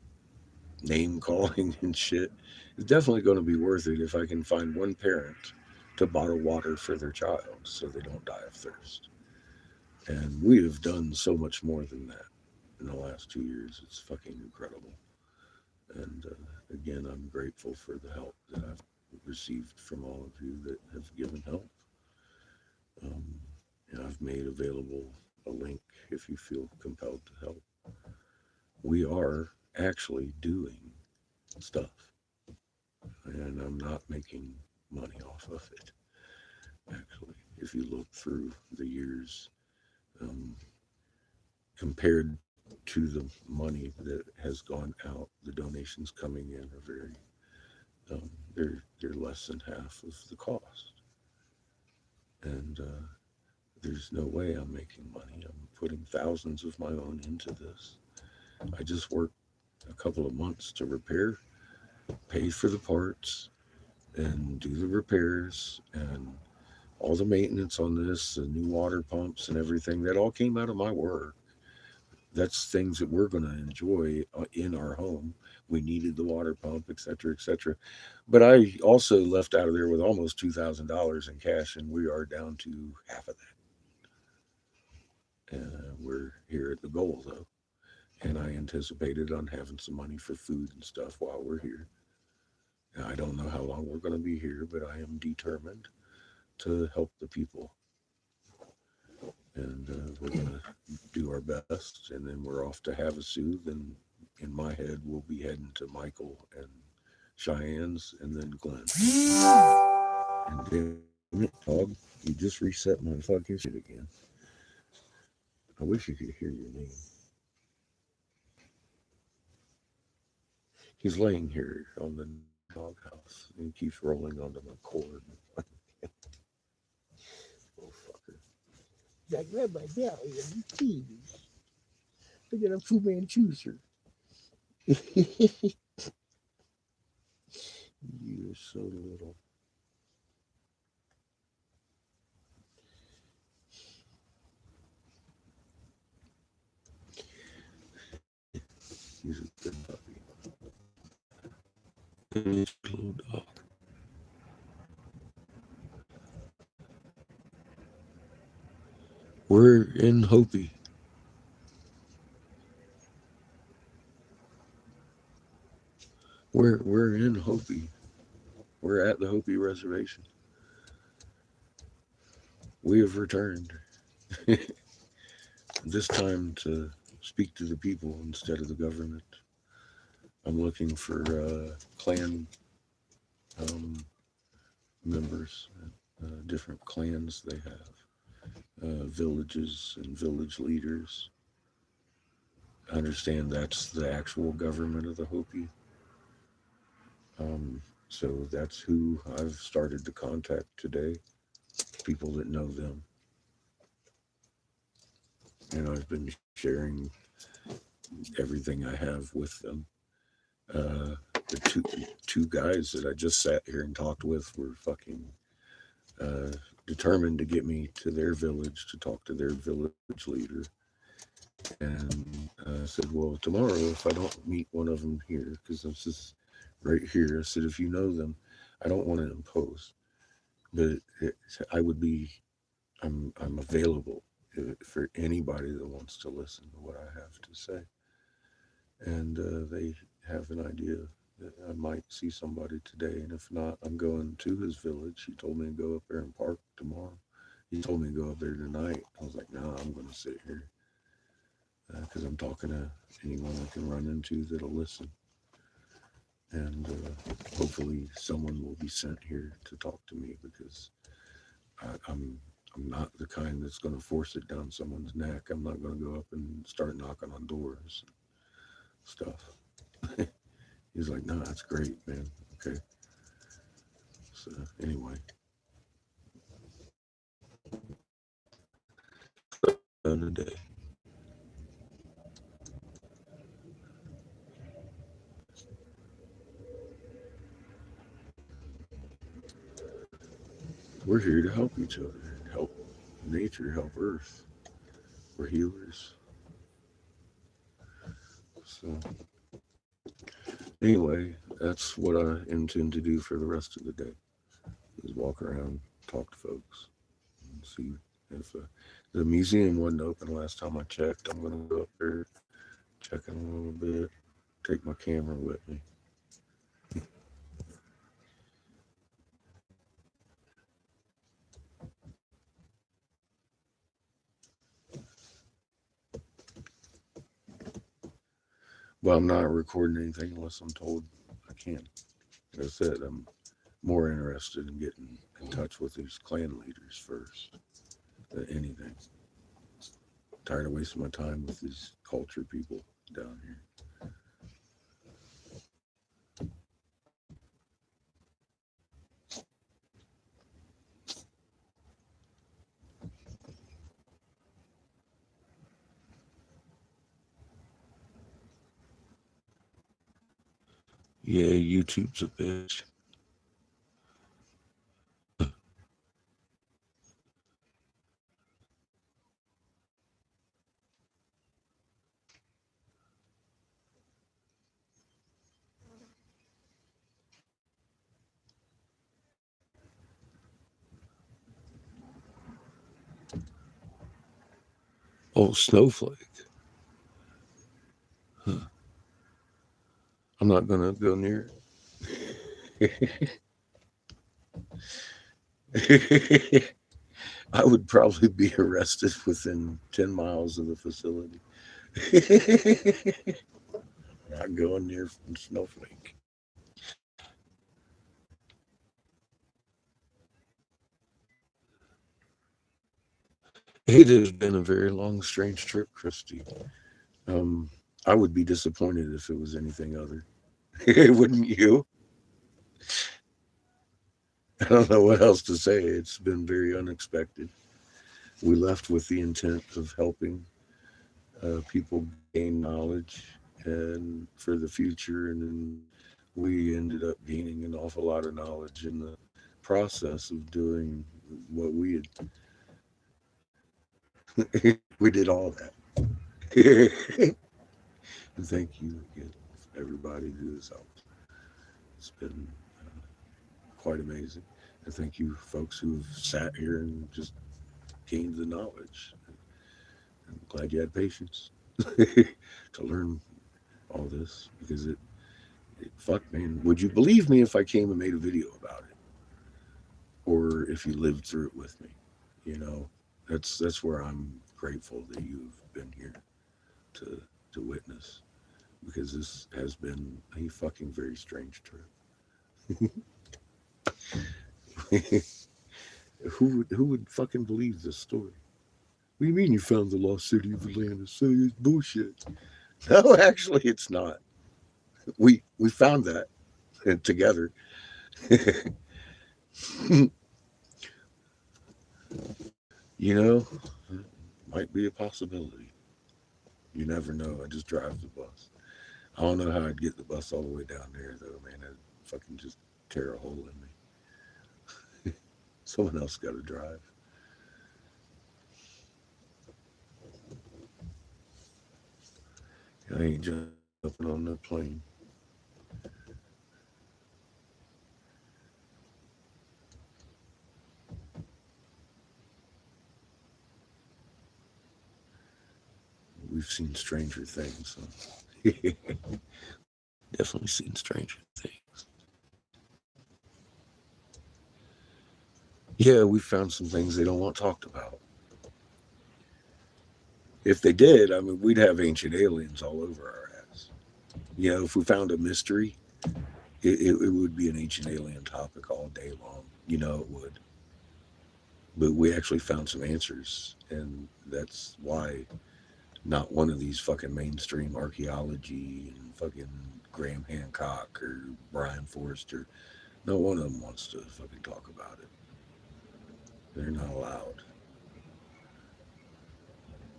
name calling and shit is definitely going to be worth it if I can find one parent to bottle water for their child so they don't die of thirst. And we have done so much more than that in the last 2 years. It's fucking incredible. And again, I'm grateful for the help that I've received from all of you that have given help. Um, and I've made available a link if you feel compelled to help. We are actually doing stuff, and I'm not making money off of it. Actually, if you look through the years, um, compared to the money that has gone out, the donations coming in are they're less than half of the cost, and there's no way I'm making money. I'm putting thousands of my own into this. I just worked a couple of months to repair, pay for the parts, and do the repairs and all the maintenance on this, the new water pumps and everything. That all came out of my work. That's things that we're going to enjoy in our home. We needed the water pump, et cetera, et cetera. But I also left out of there with almost $2,000 in cash, and we are down to half of that. We're here at the goal, though. And I anticipated on having some money for food and stuff while we're here. Now, I don't know how long we're going to be here, but I am determined to help the people. And we're going to do our best. And then we're off to Havasu. Then in my head, we'll be heading to Michael and Cheyenne's and then Glenn. And damn it, dog, you just reset my fucking shit again. I wish you could hear your name. He's laying here on the doghouse and keeps rolling onto my cord. Oh, fucker. I grabbed my belly and cheese. Look at a Fu Manchuser. You're so little. He's a good puppy. He's a little dog. We're in Hopi. We're in Hopi. We're at the Hopi reservation. We have returned. This time to speak to the people instead of the government. I'm looking for clan members, different clans they have, villages and village leaders. I understand that's the actual government of the Hopi. So that's who I've started to contact today, people that know them. And I've been sharing everything I have with them. The two guys that I just sat here and talked with were fucking determined to get me to their village to talk to their village leader. And I said, well, tomorrow, if I don't meet one of them here, because this is right here, I said, if you know them, I don't want to impose, but I would be, I'm available for anybody that wants to listen to what I have to say. And they have an idea that I might see somebody today. And if not, I'm going to his village. He told me to go up there and park tomorrow. He told me to go up there tonight. I was like, nah, I'm going to sit here because I'm talking to anyone I can run into that'll listen. And hopefully someone will be sent here to talk to me because I'm not the kind that's going to force it down someone's neck. I'm not going to go up and start knocking on doors and stuff. He's like, no, that's great, man. Okay. So anyway, done today. We're here to help each other, help nature, help Earth. We're healers. So anyway, that's what I intend to do for the rest of the day. Is walk around, talk to folks, and see if the museum wasn't open last time I checked. I'm gonna go up there, check in a little bit, take my camera with me. But I'm not recording anything unless I'm told I can. Like I said, I'm more interested in getting in touch with these clan leaders first than anything. Tired of wasting my time with these culture people down here. Yeah, YouTube's a bitch. Oh, snowflake. Huh. I'm not gonna go near it. I would probably be arrested within 10 miles of the facility. Not going near snowflake. It has been a very long, strange trip, Christy. Um, I would be disappointed if it was anything other. Wouldn't you? I don't know what else to say. It's been very unexpected. We left with the intent of helping people gain knowledge and for the future, and then we ended up gaining an awful lot of knowledge in the process of doing what we had. We did all that. And thank you again, everybody who has helped. It's been quite amazing. And thank you, folks who've sat here and just gained the knowledge. I'm glad you had patience to learn all this because fuck, man, would you believe me if I came and made a video about it, or if you lived through it with me? You know, that's where I'm grateful that you've been here to to witness because this has been a fucking very strange trip. Who would fucking believe this story? What do you mean you found the lost city of Atlantis? So it's bullshit. No, actually, it's not. We found that together. You know, might be a possibility. You never know. I just drive the bus. I don't know how I'd get the bus all the way down there, though, man. I'd fucking just tear a hole in me. Someone else got to drive. I ain't jumping on the plane. We've seen stranger things. So. Definitely seen stranger things. Yeah, we found some things they don't want talked about. If they did, I mean, we'd have ancient aliens all over our ass. You know, if we found a mystery, it would be an ancient alien topic all day long. You know, it would. But we actually found some answers, and that's why not one of these fucking mainstream archaeology and fucking Graham Hancock or Brian Forrester, Not one of them wants to fucking talk about it. They're not allowed.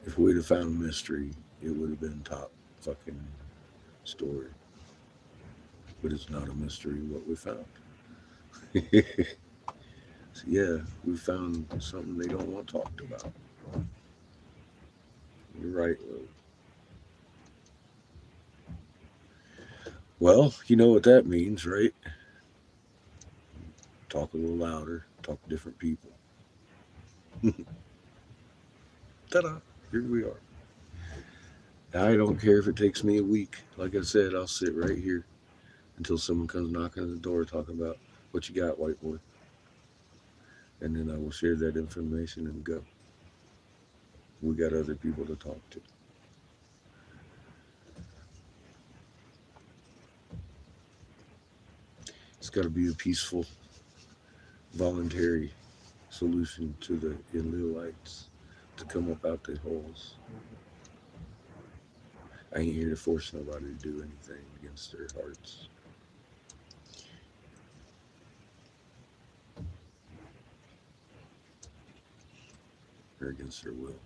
If we'd have found a mystery, it would have been top fucking story. But it's not a mystery what we found. So yeah, we found something they don't want talked about. You're right, Lou. Well, you know what that means, right? Talk a little louder, talk to different people. Ta-da! Here we are. I don't care if it takes me a week. Like I said, I'll sit right here until someone comes knocking at the door talking about what you got, white boy. And then I will share that information and go. We got other people to talk to. It's got to be a peaceful, voluntary solution to the Israelites to come up out the holes. I ain't here to force nobody to do anything against their hearts. Or against their will.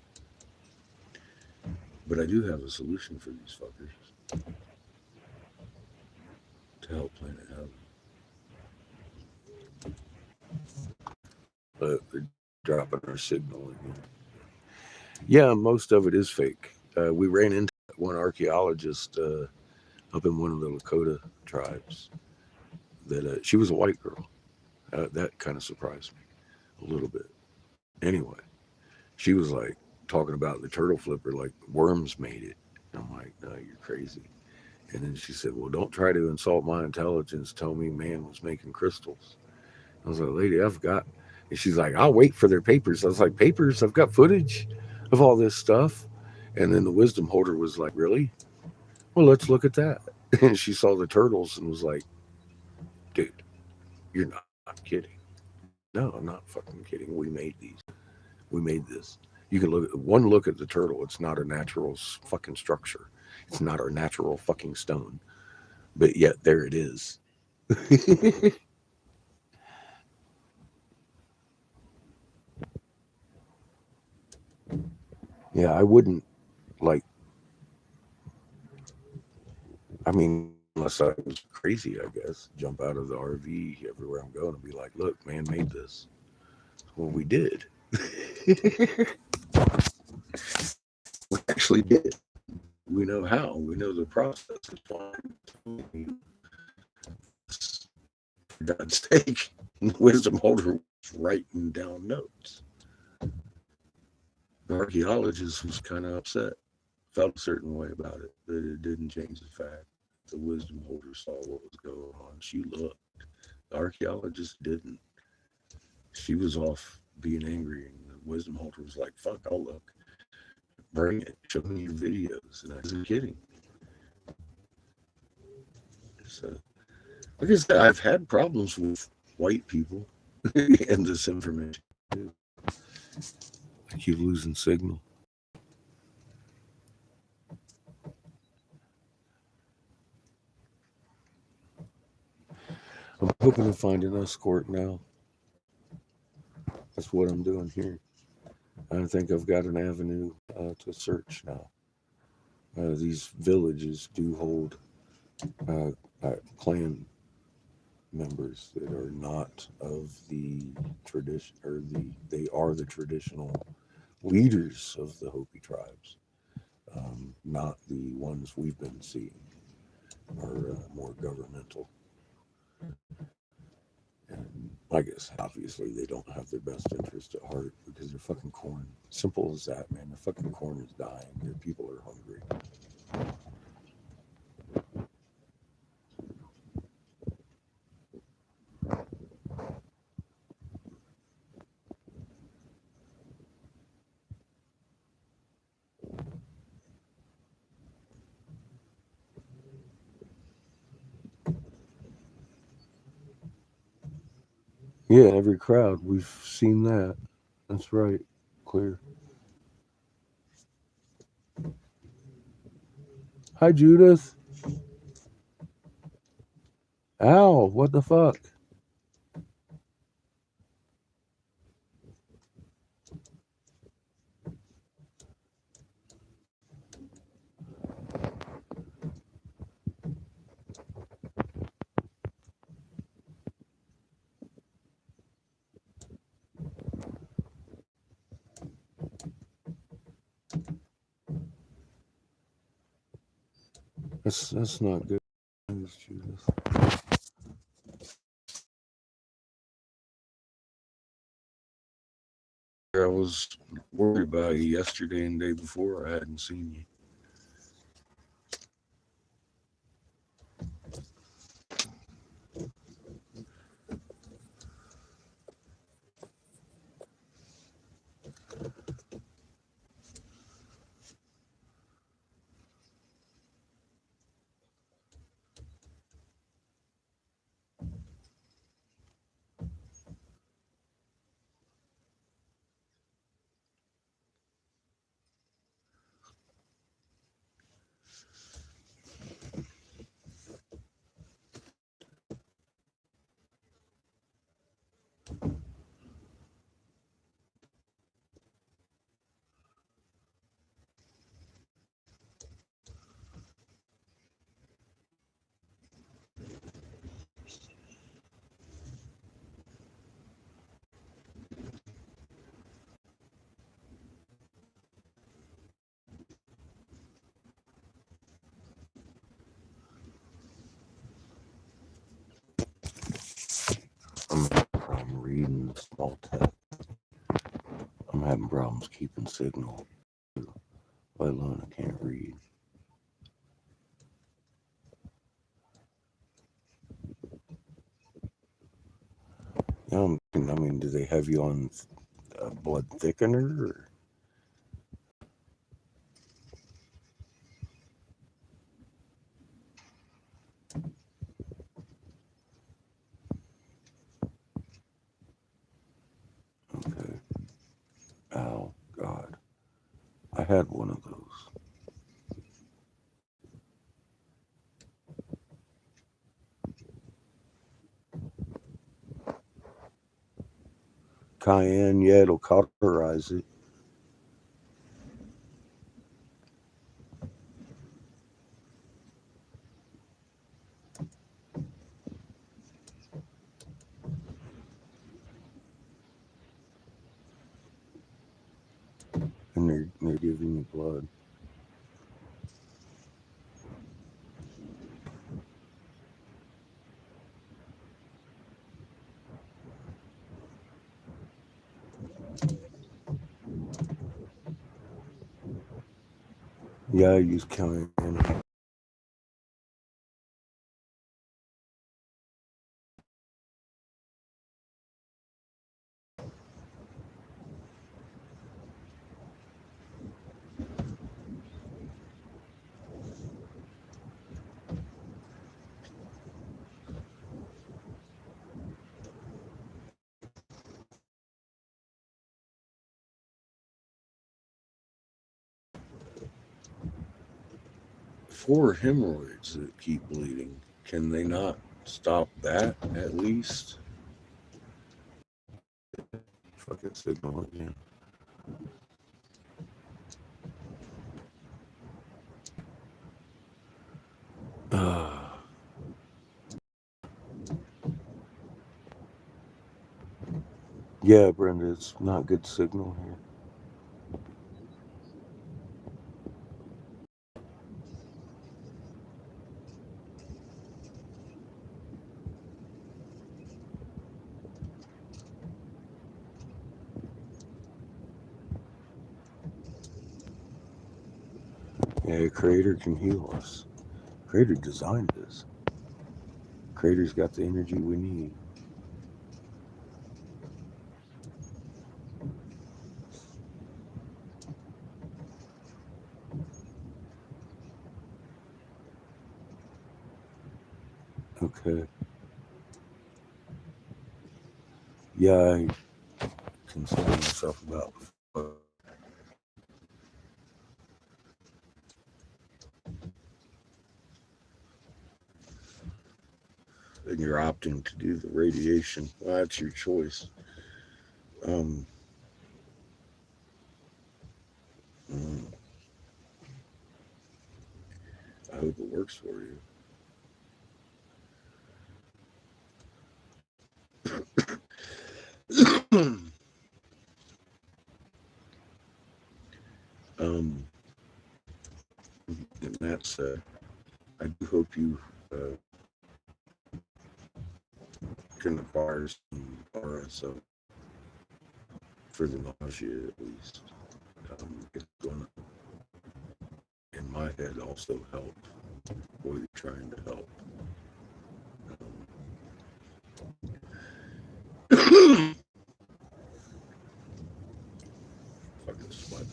But I do have a solution for these fuckers to help Planet Heaven. They're dropping our signal again. Yeah, most of it is fake. We ran into one archaeologist up in one of the Lakota tribes that she was a white girl. That kind of surprised me a little bit. Anyway, she was like talking about the turtle flipper like worms made it. I'm like, no, you're crazy. And then she said, well, don't try to insult my intelligence. Tell me man was making crystals. I was like, lady, I've got. And she's like, I'll wait for their papers. I was like, papers? I've got footage of all this stuff. And then the wisdom holder was like, really? Well, let's look at that. And she saw the turtles and was like, dude, you're not kidding. No, I'm not fucking kidding. We made these. We made this. You can look at one look at the turtle. It's not a natural fucking structure. It's not our natural fucking stone. But yet there it is. Yeah, I wouldn't like. I mean, unless I was crazy, I guess, jump out of the RV everywhere I'm going and be like, look, man made this. Well, we did. We actually did. We know how. We know the process. It's fine. For God's sake, the wisdom holder was writing down notes. The archaeologist was kind of upset, felt a certain way about it, but it didn't change the fact the wisdom holder saw what was going on. She looked. The archaeologist didn't. She was off being angry, and the wisdom holder was like, fuck, I'll look. Bring it. Show me your videos. And I wasn't kidding. So, like I said, I've had problems with white people and this information too. I keep losing signal. I'm hoping to find an escort now. That's what I'm doing here. I think I've got an avenue to search now. These villages do hold clan members that are not of the tradition, or they are the traditional leaders of the Hopi tribes, not the ones we've been seeing, are more governmental. And I guess obviously they don't have their best interest at heart because they're fucking corn. Simple as that, man. The fucking corn is dying. Their people are hungry. Yeah, every crowd. We've seen that. That's right. Clear. Hi, Judith. Ow, what the fuck? That's not good news, Judith. I was worried about you yesterday and the day before. I hadn't seen you. I'm having problems reading small text. I'm having problems keeping signal, let alone I can't read. I mean, do they have you on blood thickener? Or? Okay. Oh, God. I had one of those. Cayenne, yeah, it'll cauterize it. And they're giving you blood. Yeah, I use cayenne. For hemorrhoids that keep bleeding, can they not stop that at least? Fucking signal again. Yeah, Brenda, it's not good signal here. Yeah, Creator can heal us. Creator designed this. Creator's got the energy we need. Okay. Yeah, I concern myself about. And you're opting to do the radiation. Well, that's your choice. Um, mm, I hope it works for you. um, and that's I do hope you can acquire some RSO for the nausea at least. It's going to, in my head, also help what you're trying to help. Fucking sweat.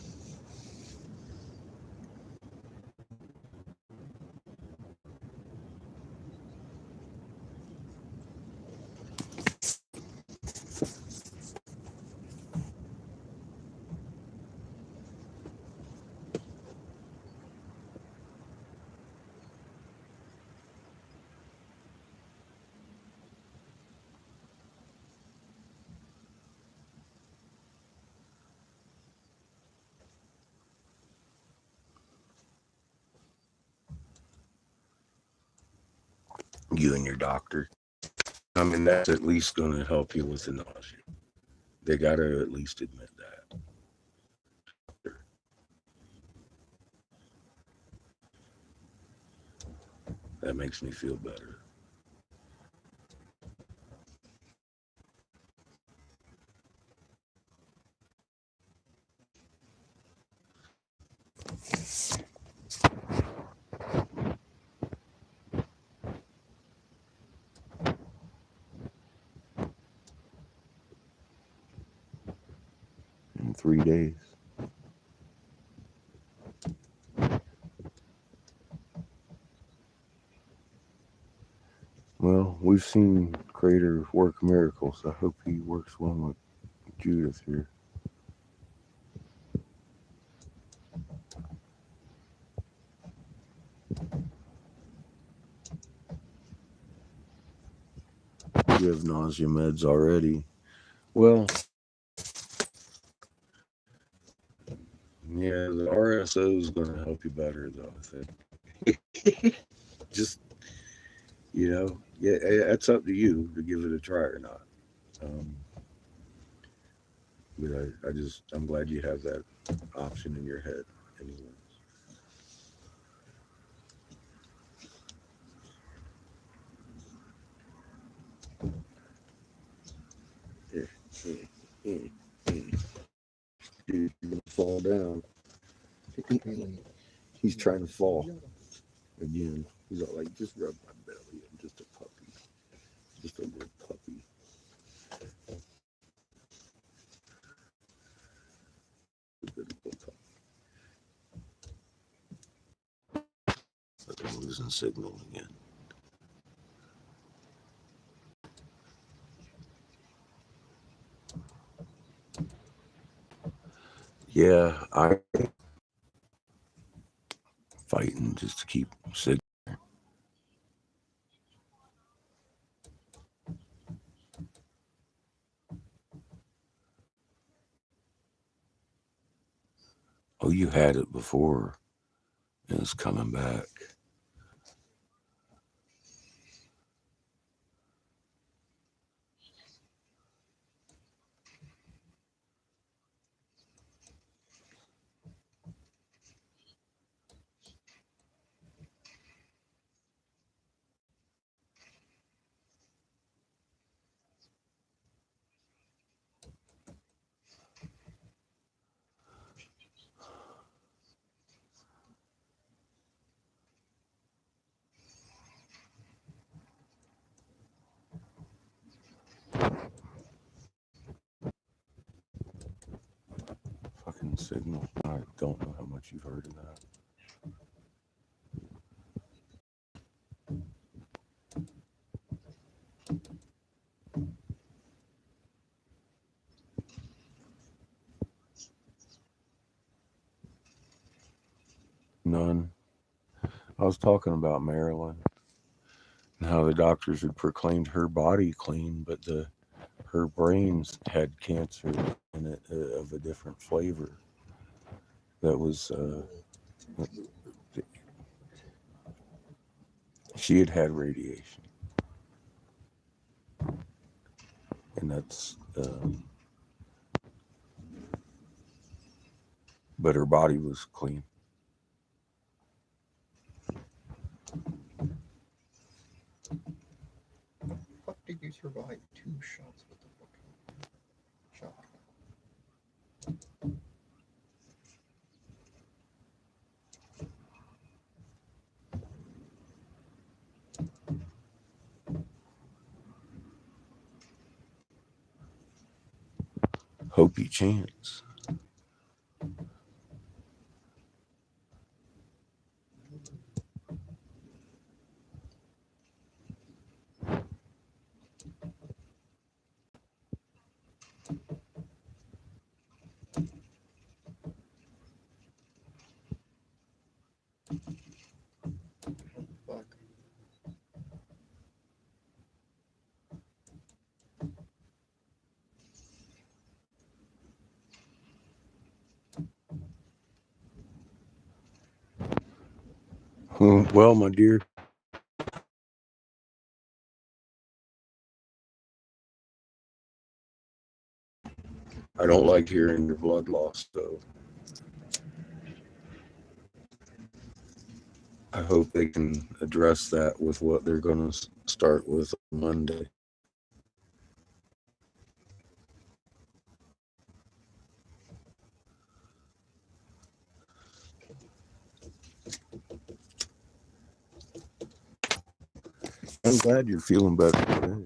You and your doctor. I mean, that's at least going to help you with the nausea. They got to at least admit that. That makes me feel better. In 3 days. Well, we've seen Crater work miracles. I hope he works one with Judith here. You have nausea meds already. Well, yeah, the RSO is going to help you better, though, I think. Just, yeah, it's up to you to give it a try or not. But I'm glad you have that option in your head, anyways. Dude, you're gonna fall down. He's trying to fall again. He's all like, just rub my belly. I'm just a puppy. Just a little puppy. A good little puppy. But I'm losing signal again. Yeah, I'm fighting just to keep signal. Oh, you had it before, and it's coming back. Fucking signal. I don't know how much you've heard of that. None. I was talking about Marilyn and how the doctors had proclaimed her body clean, but her brains had cancer in it of a different flavor. That was she had radiation, and that's but her body was clean. Fuck did you survive 2 shots with the fucking shotgun? Hopi chance. Fuck. Well, my dear, I don't like hearing your blood loss, though. I hope they can address that with what they're going to start with on Monday. I'm glad you're feeling better today.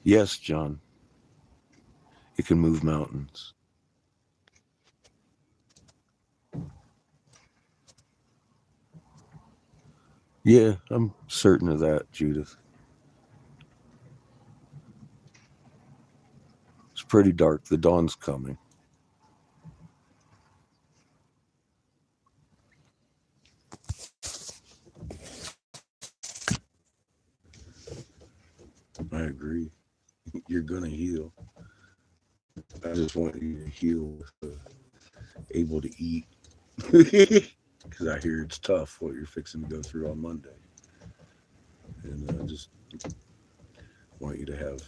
Yes, John. It can move mountains. Yeah, I'm certain of that, Judith. It's pretty dark. The dawn's coming. I agree. You're going to heal. I just want you to heal with able to eat. Because I hear it's tough what you're fixing to go through on Monday. And I just want you to have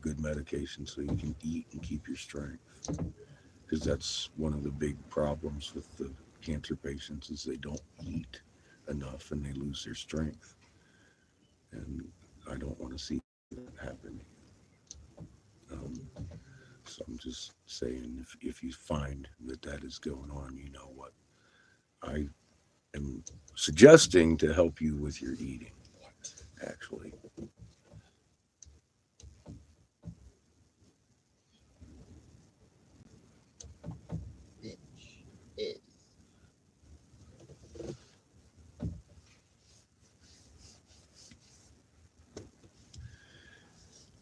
good medication so you can eat and keep your strength. Because that's one of the big problems with the cancer patients is they don't eat enough and they lose their strength. And I don't want to see that happen. So I'm just saying, if you find that that is going on, you know what I am suggesting to help you with your eating, actually. Bitch. Is.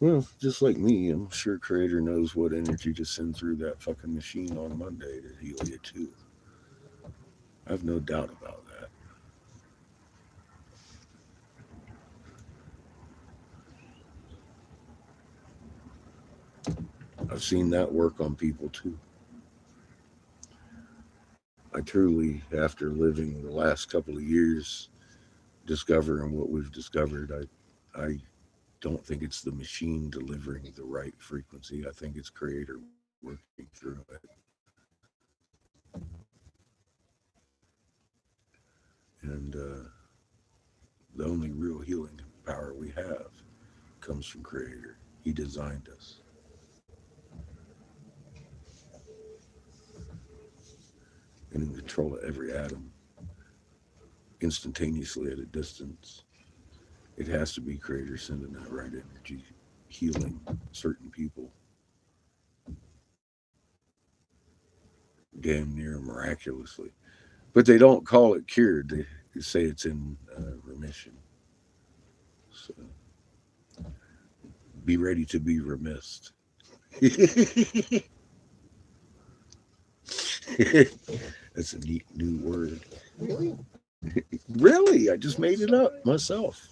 Well, just like me, I'm sure Creator knows what energy to send through that fucking machine on Monday to heal you too. I have no doubt about that. I've seen that work on people too. I truly, after living the last couple of years, discovering what we've discovered, I don't think it's the machine delivering the right frequency. I think it's Creator working through it. And the only real healing power we have comes from Creator. He designed us. And in control of every atom, instantaneously at a distance. It has to be Creator sending that right energy, healing certain people damn near miraculously. But they don't call it cured. They say it's in remission. So be ready to be remissed. That's a neat new word. Really? Really? I just made it up myself.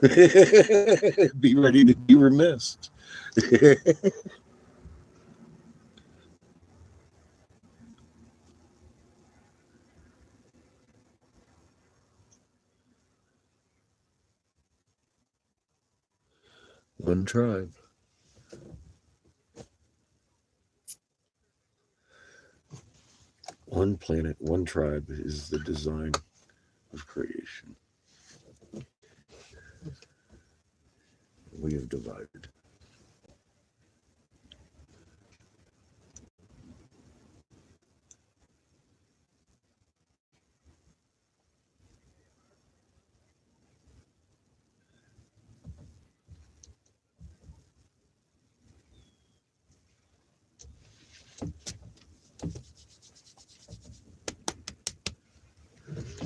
Be ready to be remissed. One tribe. One planet, one tribe is the design of creation. We have divided.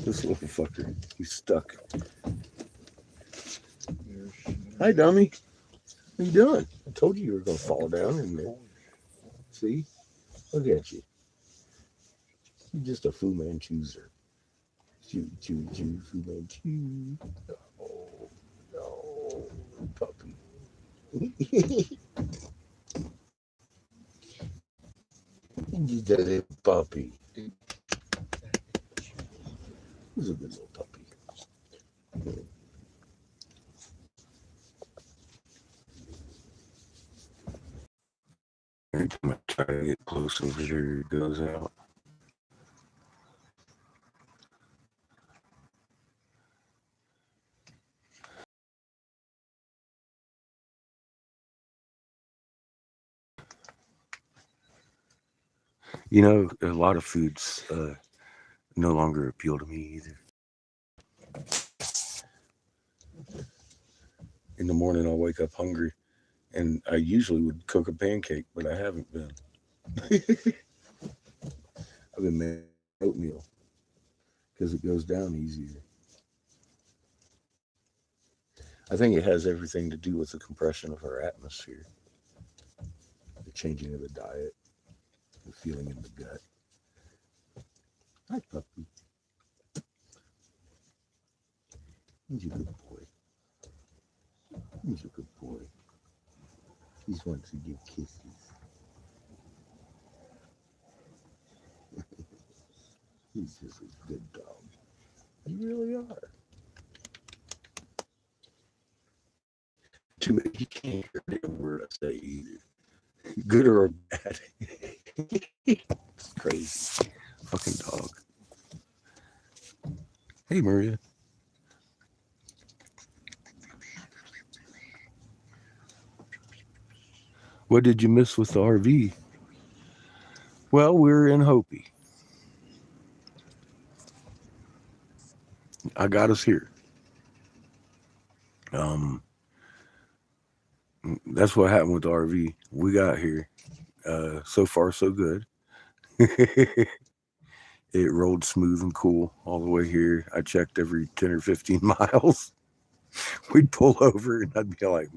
This little fucker, he's stuck. Hi, dummy. What are you doing? I told you were going to fall down in there. See? Look at you. You're just a Fu Manchuser. Chew, chew, chew, Fu Manchu. Oh, no, puppy. Just a little puppy. He's a good little puppy. Every time I try to get close over there, it goes out. You know, a lot of foods no longer appeal to me either. In the morning, I'll wake up hungry, and I usually would cook a pancake, but I haven't been. I've been making oatmeal because it goes down easier. I think it has everything to do with the compression of our atmosphere, the changing of the diet, the feeling in the gut. Hi, puppy. He's a good boy. He's a good boy. He just wants to give kisses. He's just a good dog. You really are. Too many. You can't hear a damn word I say either. Good or bad. It's crazy. Fucking dog. Hey, Maria. What did you miss with the RV? Well, we're in Hopi. I got us here. That's what happened with the RV. We got here. So far, so good. It rolled smooth and cool all the way here. I checked every 10 or 15 miles. We'd pull over and I'd be like,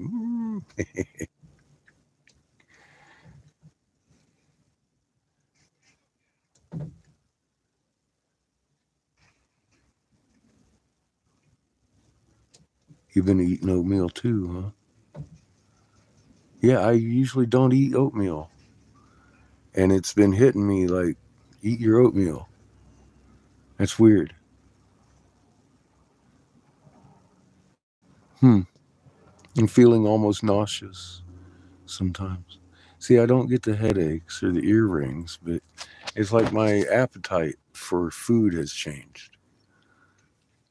You've been eating oatmeal too, huh? Yeah, I usually don't eat oatmeal. And it's been hitting me like, eat your oatmeal. That's weird. I'm feeling almost nauseous sometimes. See, I don't get the headaches or the earrings, but it's like my appetite for food has changed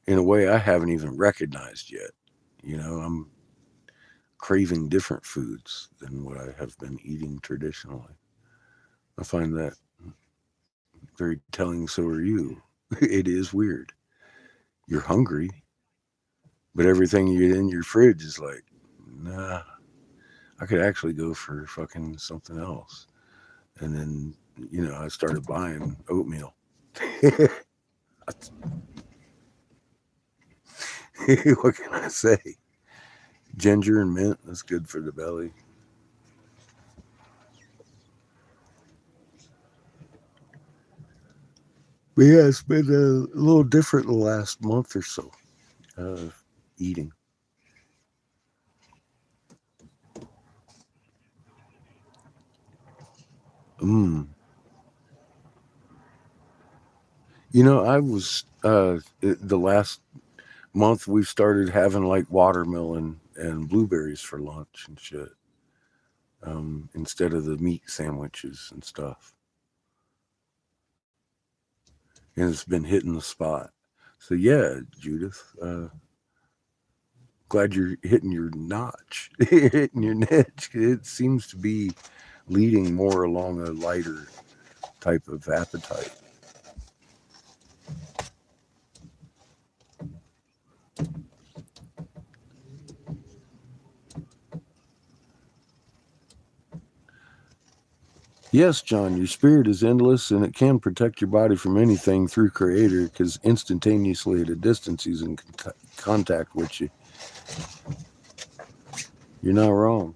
in a way I haven't even recognized yet. You know, I'm craving different foods than what I have been eating traditionally. I find that very telling. So are you. It is weird. You're hungry, but everything you get in your fridge is like, nah, I could actually go for fucking something else. And then, I started buying oatmeal. What can I say? Ginger and mint, that's good for the belly. But yeah, it's been a little different the last month or so of eating. Mm. I was the last month we've started having like watermelon and blueberries for lunch and shit, instead of the meat sandwiches and stuff. and it's been hitting the spot. So yeah, Judith, glad you're hitting your notch, hitting your niche. It seems to be leading more along a lighter type of appetite. Yes, John, your spirit is endless and it can protect your body from anything through Creator because instantaneously at a distance he's in contact with you. You're not wrong.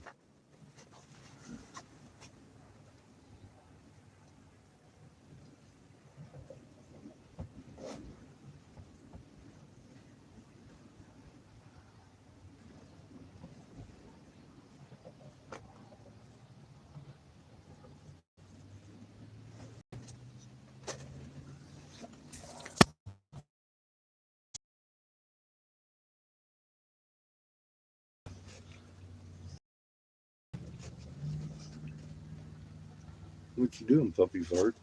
What you doing, puppy fart?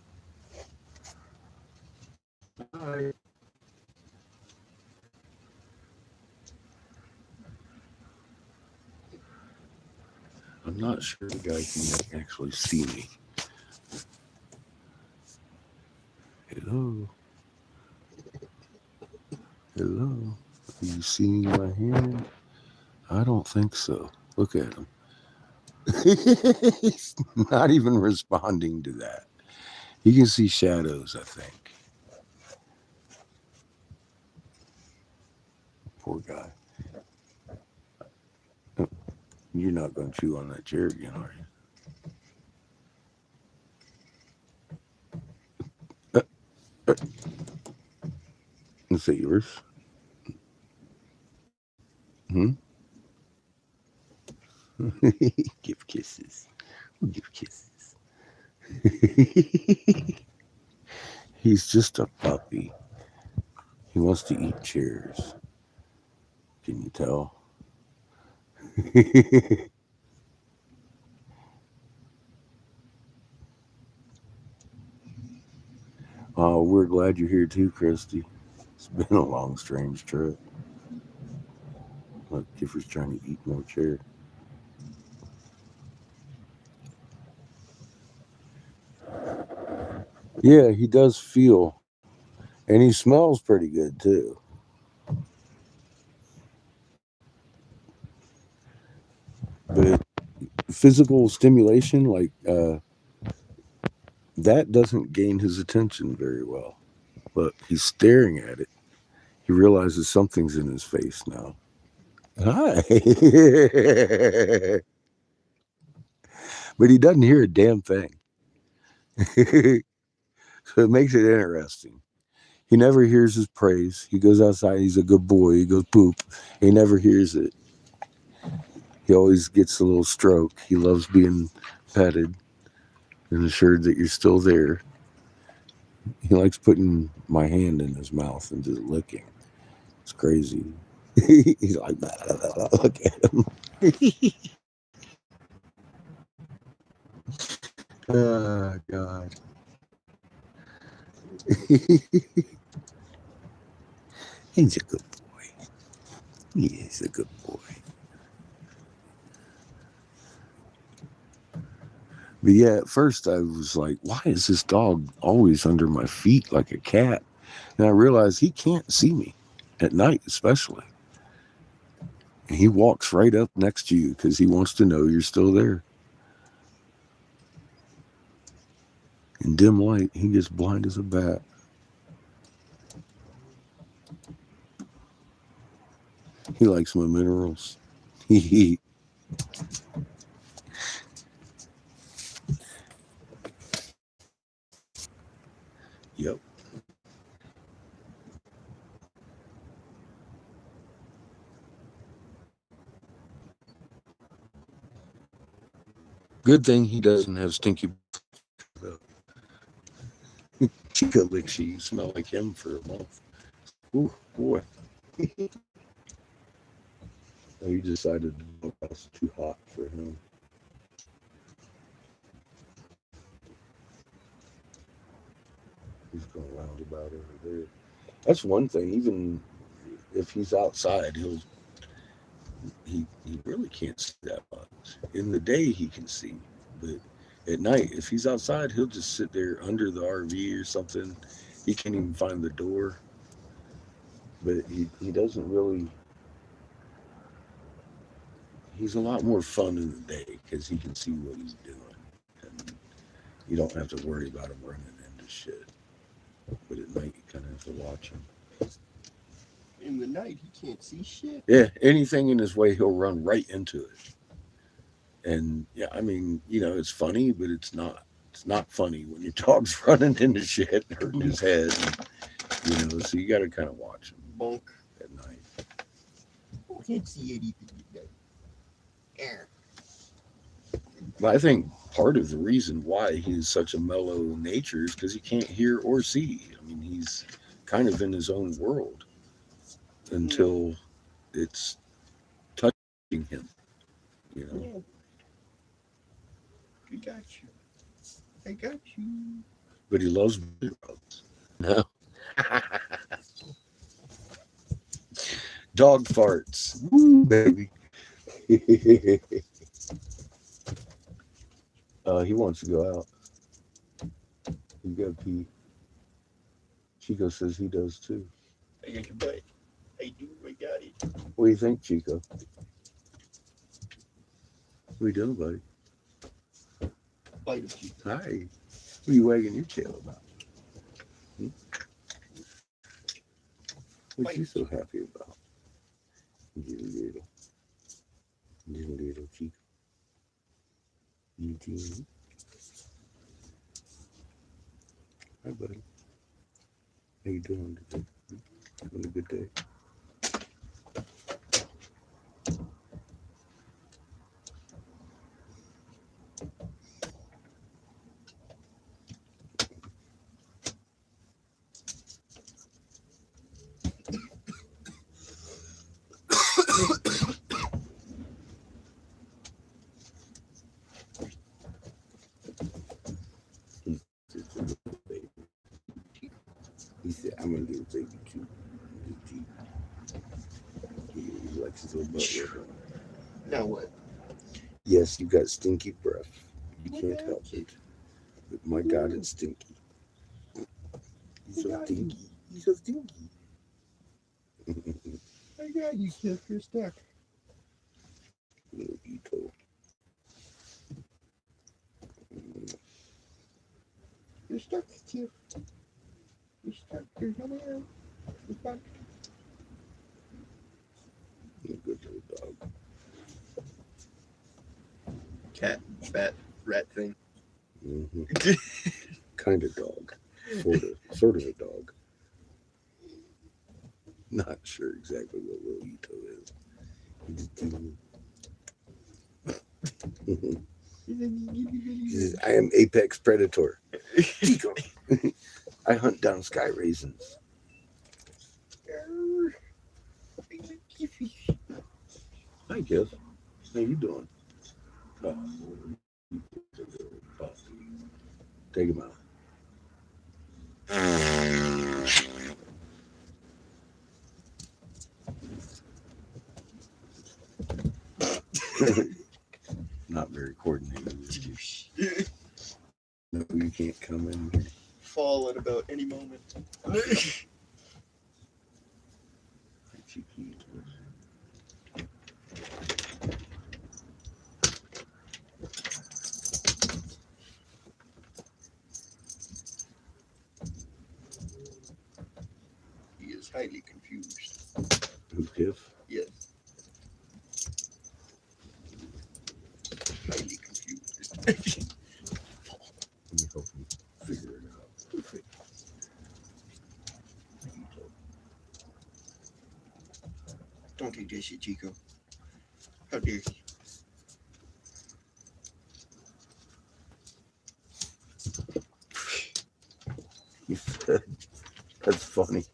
Hi. I'm not sure the guy can actually see me. Hello. Hello. Are you seeing my hand? I don't think so. Look at him. He's not even responding to that. He can see shadows, I think. Poor guy. You're not going to chew on that chair again, are you? Is that yours? Hmm? Give kisses. Give kisses. He's just a puppy. He wants to eat chairs. Can you tell? Oh, we're glad you're here too, Christy. It's been a long, strange trip. Look, Kiffer's trying to eat more chair. Yeah, he does feel, and he smells pretty good too. But physical stimulation, like that, doesn't gain his attention very well. Look, he's staring at it. He realizes something's in his face now. Hi. But he doesn't hear a damn thing. So it makes it interesting. He never hears his praise. He goes outside, he's a good boy. He goes poop. He never hears it. He always gets a little stroke. He loves being petted and assured that you're still there. He likes putting my hand in his mouth and just licking. It's crazy. He's like, look at him. Oh, God. He's a good boy. He is a good boy. But yeah, at first I was like, why is this dog always under my feet like a cat? And I realized he can't see me at night, especially. And he walks right up next to you because he wants to know you're still there. In dim light, he gets blind as a bat. He likes my minerals. Yep. Good thing he doesn't have stinky. Chica licks you smell like him for a month. Ooh, boy. He decided the house was too hot for him. He's going roundabout over there. That's one thing. Even if he's outside, he really can't see that much. In the day he can see, but at night, if he's outside, he'll just sit there under the RV or something. He can't even find the door. But he doesn't really. He's a lot more fun in the day because he can see what he's doing, and you don't have to worry about him running into shit. But at night, you kind of have to watch him. In the night, he can't see shit. Yeah, anything in his way, he'll run right into it. And yeah, I mean, it's funny, but it's not. It's not funny when your dog's running into shit and hurting his head. So you got to kind of watch him Bonk. at night. I can't see anything at night. But I think part of the reason why he's such a mellow nature is because he can't hear or see. I mean, he's kind of in his own world until it's touching him. Yeah. I got you. I got you. But he loves big dogs. No. Dog farts. Woo, baby. He wants to go out. He's got to pee. Chico says he does too. I got your butt. I do. I got it. What do you think, Chico? What are you doing, buddy? Bite of you. Hi. What are you wagging your tail about? What you so happy about? Little Chico. Eugene. Hi, buddy. How you doing today? Having a good day? He said, I'm a little baby too. He likes his little butt rubbing. Now what? Yes, you got stinky breath. You can't help it. But my God, it's stinky. He's so stinky. He's so stinky. I got you, Kip. You're stuck. Little Ito. You're stuck, Kip. You're stuck. There's no way out. You're stuck. You're a good little dog. Cat, bat, rat thing. Mm-hmm. Kind of dog. Sort of a dog. Not sure exactly what little Ito is. He just he says, I am apex predator. Chico. I hunt down sky raisins. Hi, Jeff. How you doing? Oh, take him out. Not very coordinated. No, you can't come in here. Fall at about any moment. He is highly confused. Who, Tiff? Yes. Highly confused. Let me help him figure it out. Perfect. Don't take that shit, Chico. How dare you? He said, that's funny.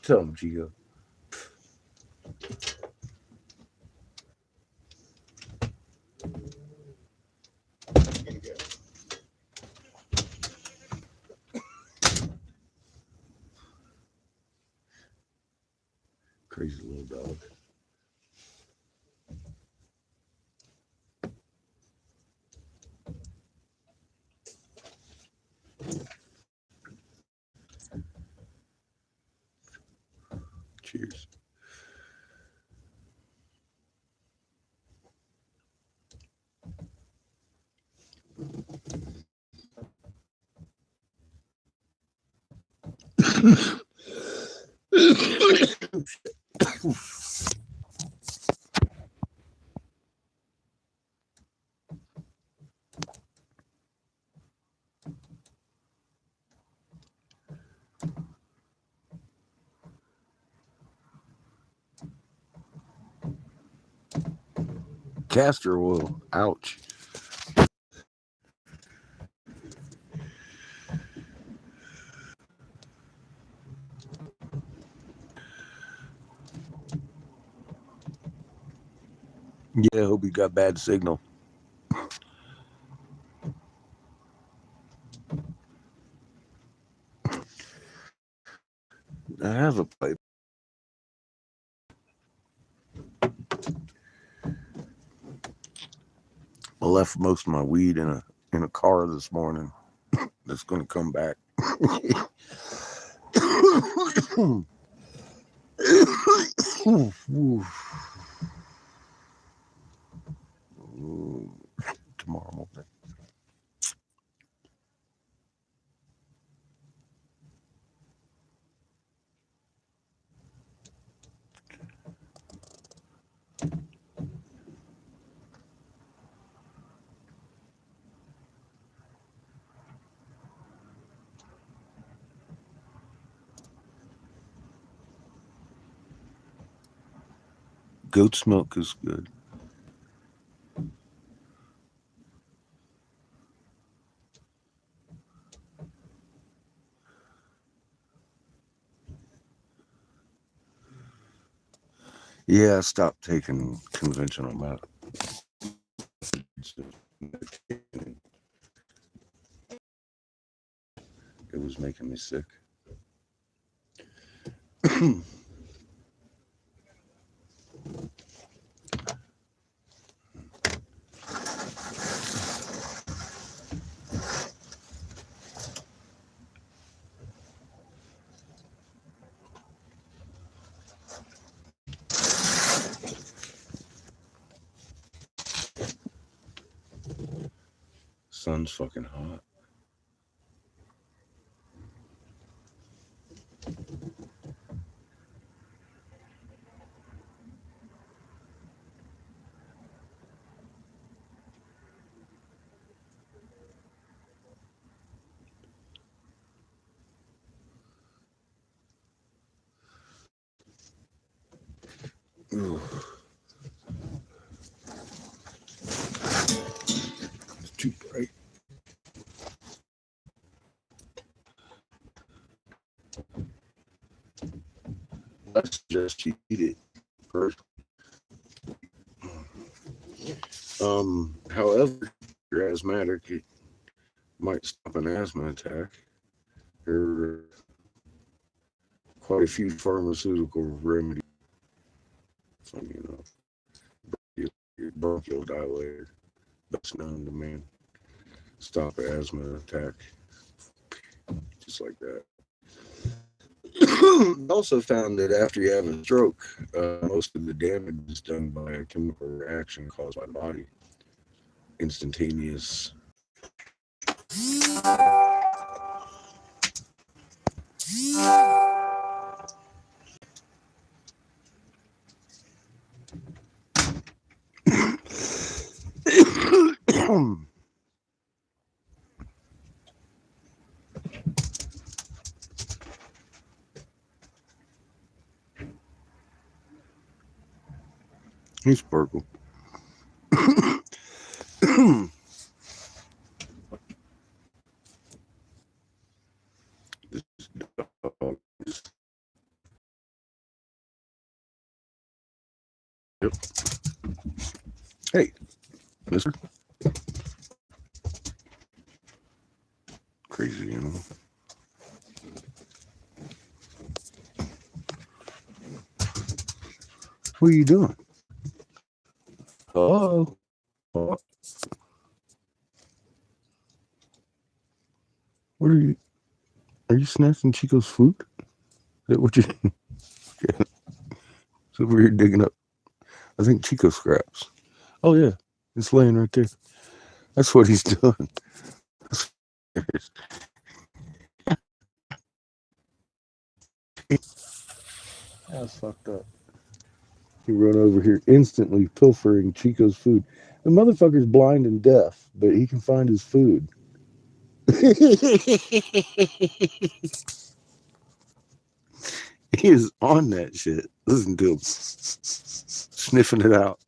Tell him, Chico. Crazy little dog. Cheers. Castor oil. Ouch. Yeah, Hopi got bad signal. I have a pipe. I left most of my weed in a car this morning. That's gonna come back. Tomorrow morning. Goat's milk is good. Yeah, I stopped taking conventional medicine. It was making me sick. Sun's fucking hot. Ugh. It's too bright. Let's just eat it first. However, you're asthmatic, it might stop an asthma attack. There are quite a few pharmaceutical remedies, you know, your bronchodilator, that's known to man, stop an asthma attack, just like that. Also found that after you have a stroke, most of the damage is done by a chemical reaction caused by the body. Instantaneous. He's purple. This dog is- Yep. Hey, mister. Crazy animal. What are you doing? Oh, what are you? Are you snatching Chico's food? Is that what you? So over here digging up. I think Chico scraps. Oh yeah, it's laying right there. That's what he's doing. That's fucked up. He run over here instantly pilfering Chico's food. The motherfucker's blind and deaf, but he can find his food. He is on that shit. Listen to him sniffing it out.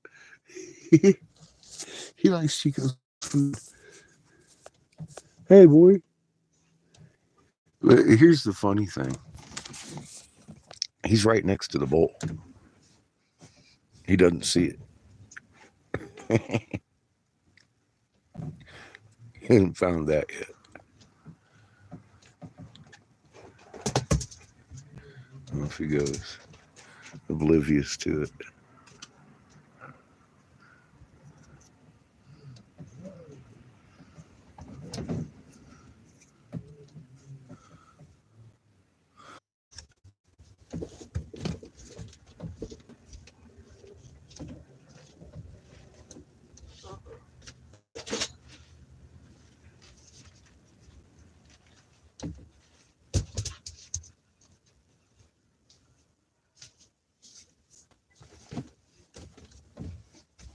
He likes Chico's food. Hey, boy. Here's the funny thing. He's right next to the bowl. He doesn't see it. He hasn't found that yet. Off he goes, oblivious to it.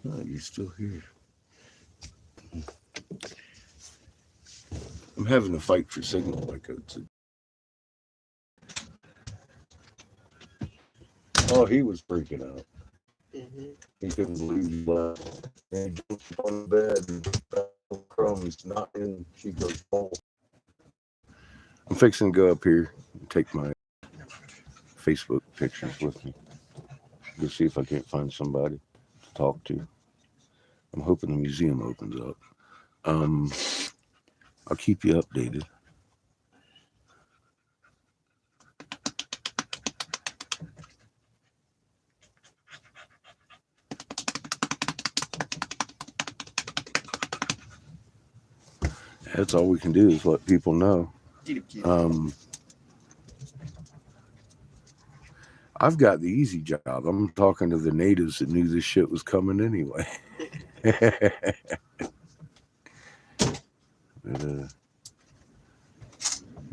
Oh, you're still here. I'm having a fight for signal. Like oh, he was freaking out. Mm-hmm. He couldn't believe he left. And he jumped on the bed and found crumbs not in Chico's bowl. I'm fixing to go up here and take my Facebook pictures with me. Go see if I can't find somebody to talk to. I'm hoping the museum opens up. I'll keep you updated. That's all we can do is let people know. I've got the easy job. I'm talking to the natives that knew this shit was coming anyway. But,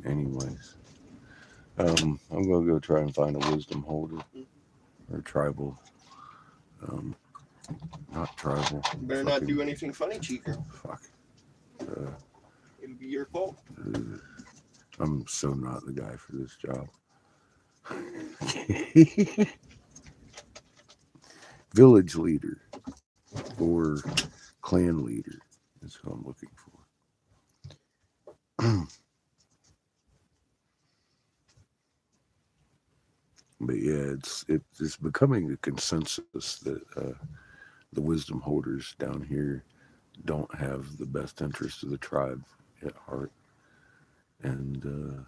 anyways, I'm gonna go try and find a wisdom holder or tribal. Not tribal. You better not do anything funny, Chico. Fuck. It'll be your fault. I'm so not the guy for this job. Village leader or clan leader is who I'm looking for. But yeah, it's becoming a consensus that the wisdom holders down here don't have the best interest of the tribe at heart. And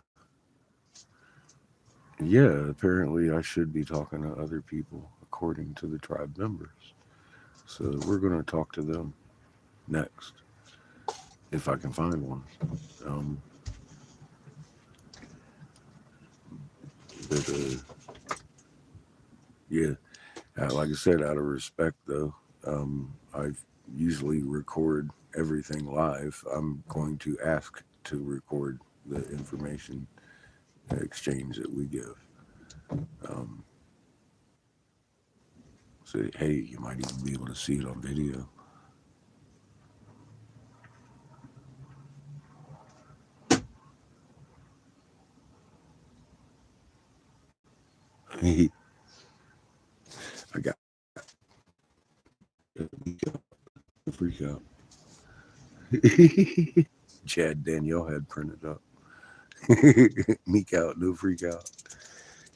yeah, apparently I should be talking to other people according to the tribe members. So we're going to talk to them next, if I can find one. But yeah, like I said, out of respect though, I usually record everything live. I'm going to ask to record the information exchange that we give. Say, hey, you might even be able to see it on video. I got a freak out. Chad Danielle had printed up. Meek out, no freak out.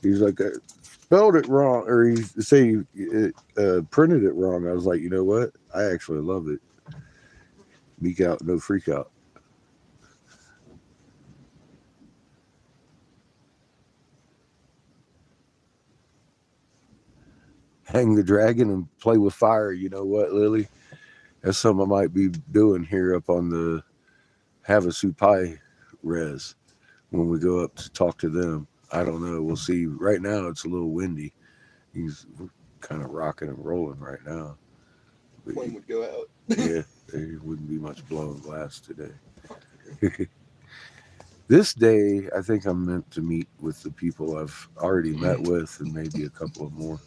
He's like, I spelled it wrong, or he say printed it wrong. I was like, you know what? I actually love it. Meek out, no freak out. hang the dragon and play with fire. You know what, Lily? That's something I might be doing here up on the Havasupai res when we go up to talk to them. I don't know. We'll see. Right now it's a little windy. He's kind of rocking and rolling right now. But Flame would go out. yeah, there wouldn't be much blowing glass today. This day, I think I'm meant to meet with the people I've already met with and maybe a couple of more.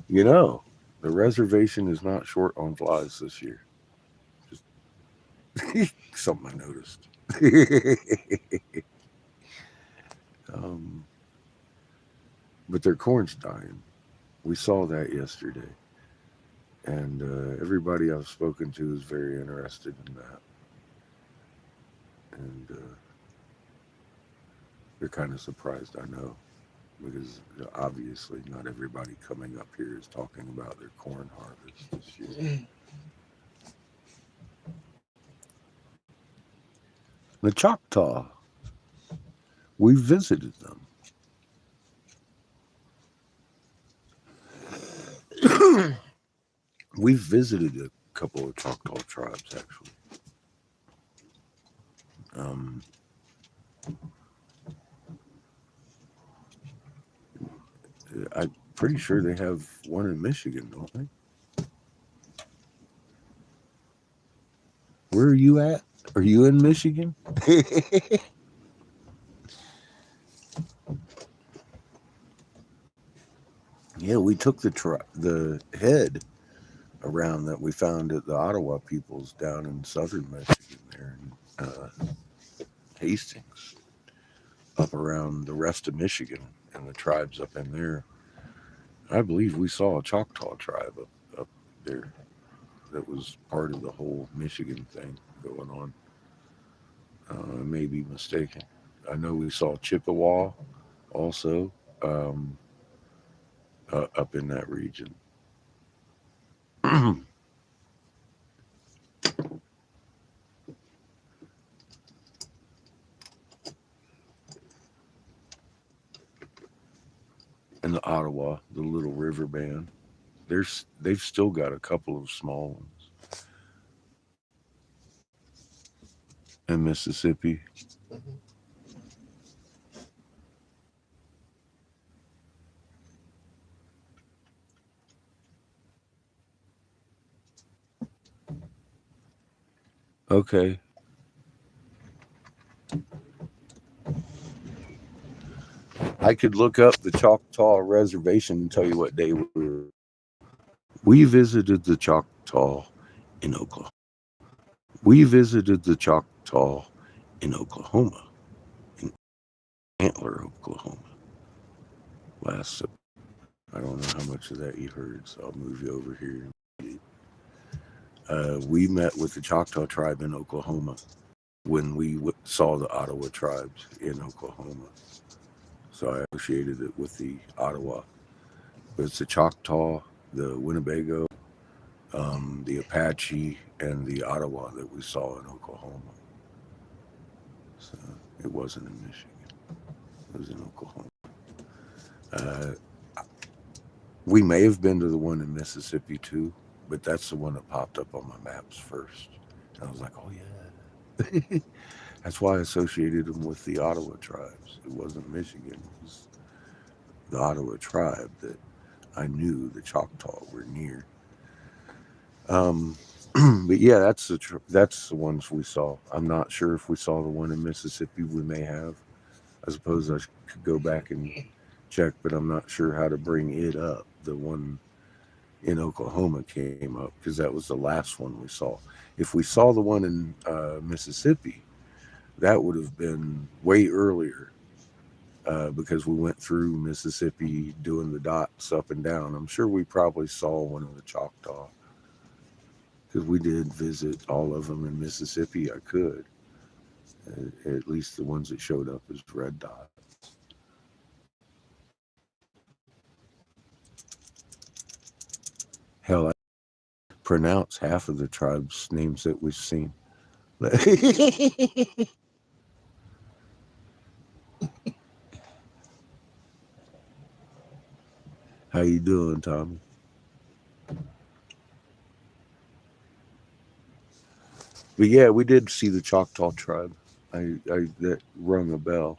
You know, the reservation is not short on flies this year. Just something I noticed. But their corn's dying. We saw that yesterday. And everybody I've spoken to is very interested in that. And they're kind of surprised, I know, because obviously not everybody coming up here is talking about their corn harvest this year. The Choctaw, we visited them. We visited a couple of Choctaw tribes, actually. I'm pretty sure they have one in Michigan, don't they? Where are you at? Are you in Michigan? Yeah, we took the head around that we found at the Ottawa peoples down in southern Michigan there in Hastings, up around the rest of Michigan and the tribes up in there. I believe we saw a Choctaw tribe up there that was part of the whole Michigan thing going on. I may be mistaken. I know we saw Chippewa also up in that region. And the Ottawa, the Little River Band. They've still got a couple of small ones. In Mississippi. Mhm. Okay. I could look up the Choctaw Reservation and tell you what day we were. We visited the Choctaw in Oklahoma. We visited the Choctaw in Oklahoma, in Antler, Oklahoma. Last September. I don't know how much of that you heard, so I'll move you over here. We met with the Choctaw tribe in Oklahoma when we saw the Ottawa tribes in Oklahoma. So I associated it with the Ottawa. But it's the Choctaw, the Winnebago, the Apache, and the Ottawa that we saw in Oklahoma. So it wasn't in Michigan. It was in Oklahoma. Uh, we may have been to the one in Mississippi too, but that's the one that popped up on my maps first. And I was like, oh yeah. That's why I associated them with the Ottawa tribes. It wasn't Michigan. It was the Ottawa tribe that I knew the Choctaw were near. But yeah, that's the ones we saw. I'm not sure if we saw the one in Mississippi. We may have. I suppose I could go back and check, but I'm not sure how to bring it up. The one in Oklahoma came up because that was the last one we saw. If we saw the one in Mississippi, that would have been way earlier because we went through Mississippi doing the dots up and down. I'm sure we probably saw one of the Choctaw because we did visit all of them in Mississippi. I could, at least the ones that showed up as red dots. Hell, I pronounce half of the tribes' names that we've seen. How you doing, Tommy? But yeah, we did see the Choctaw tribe. I that rung a bell,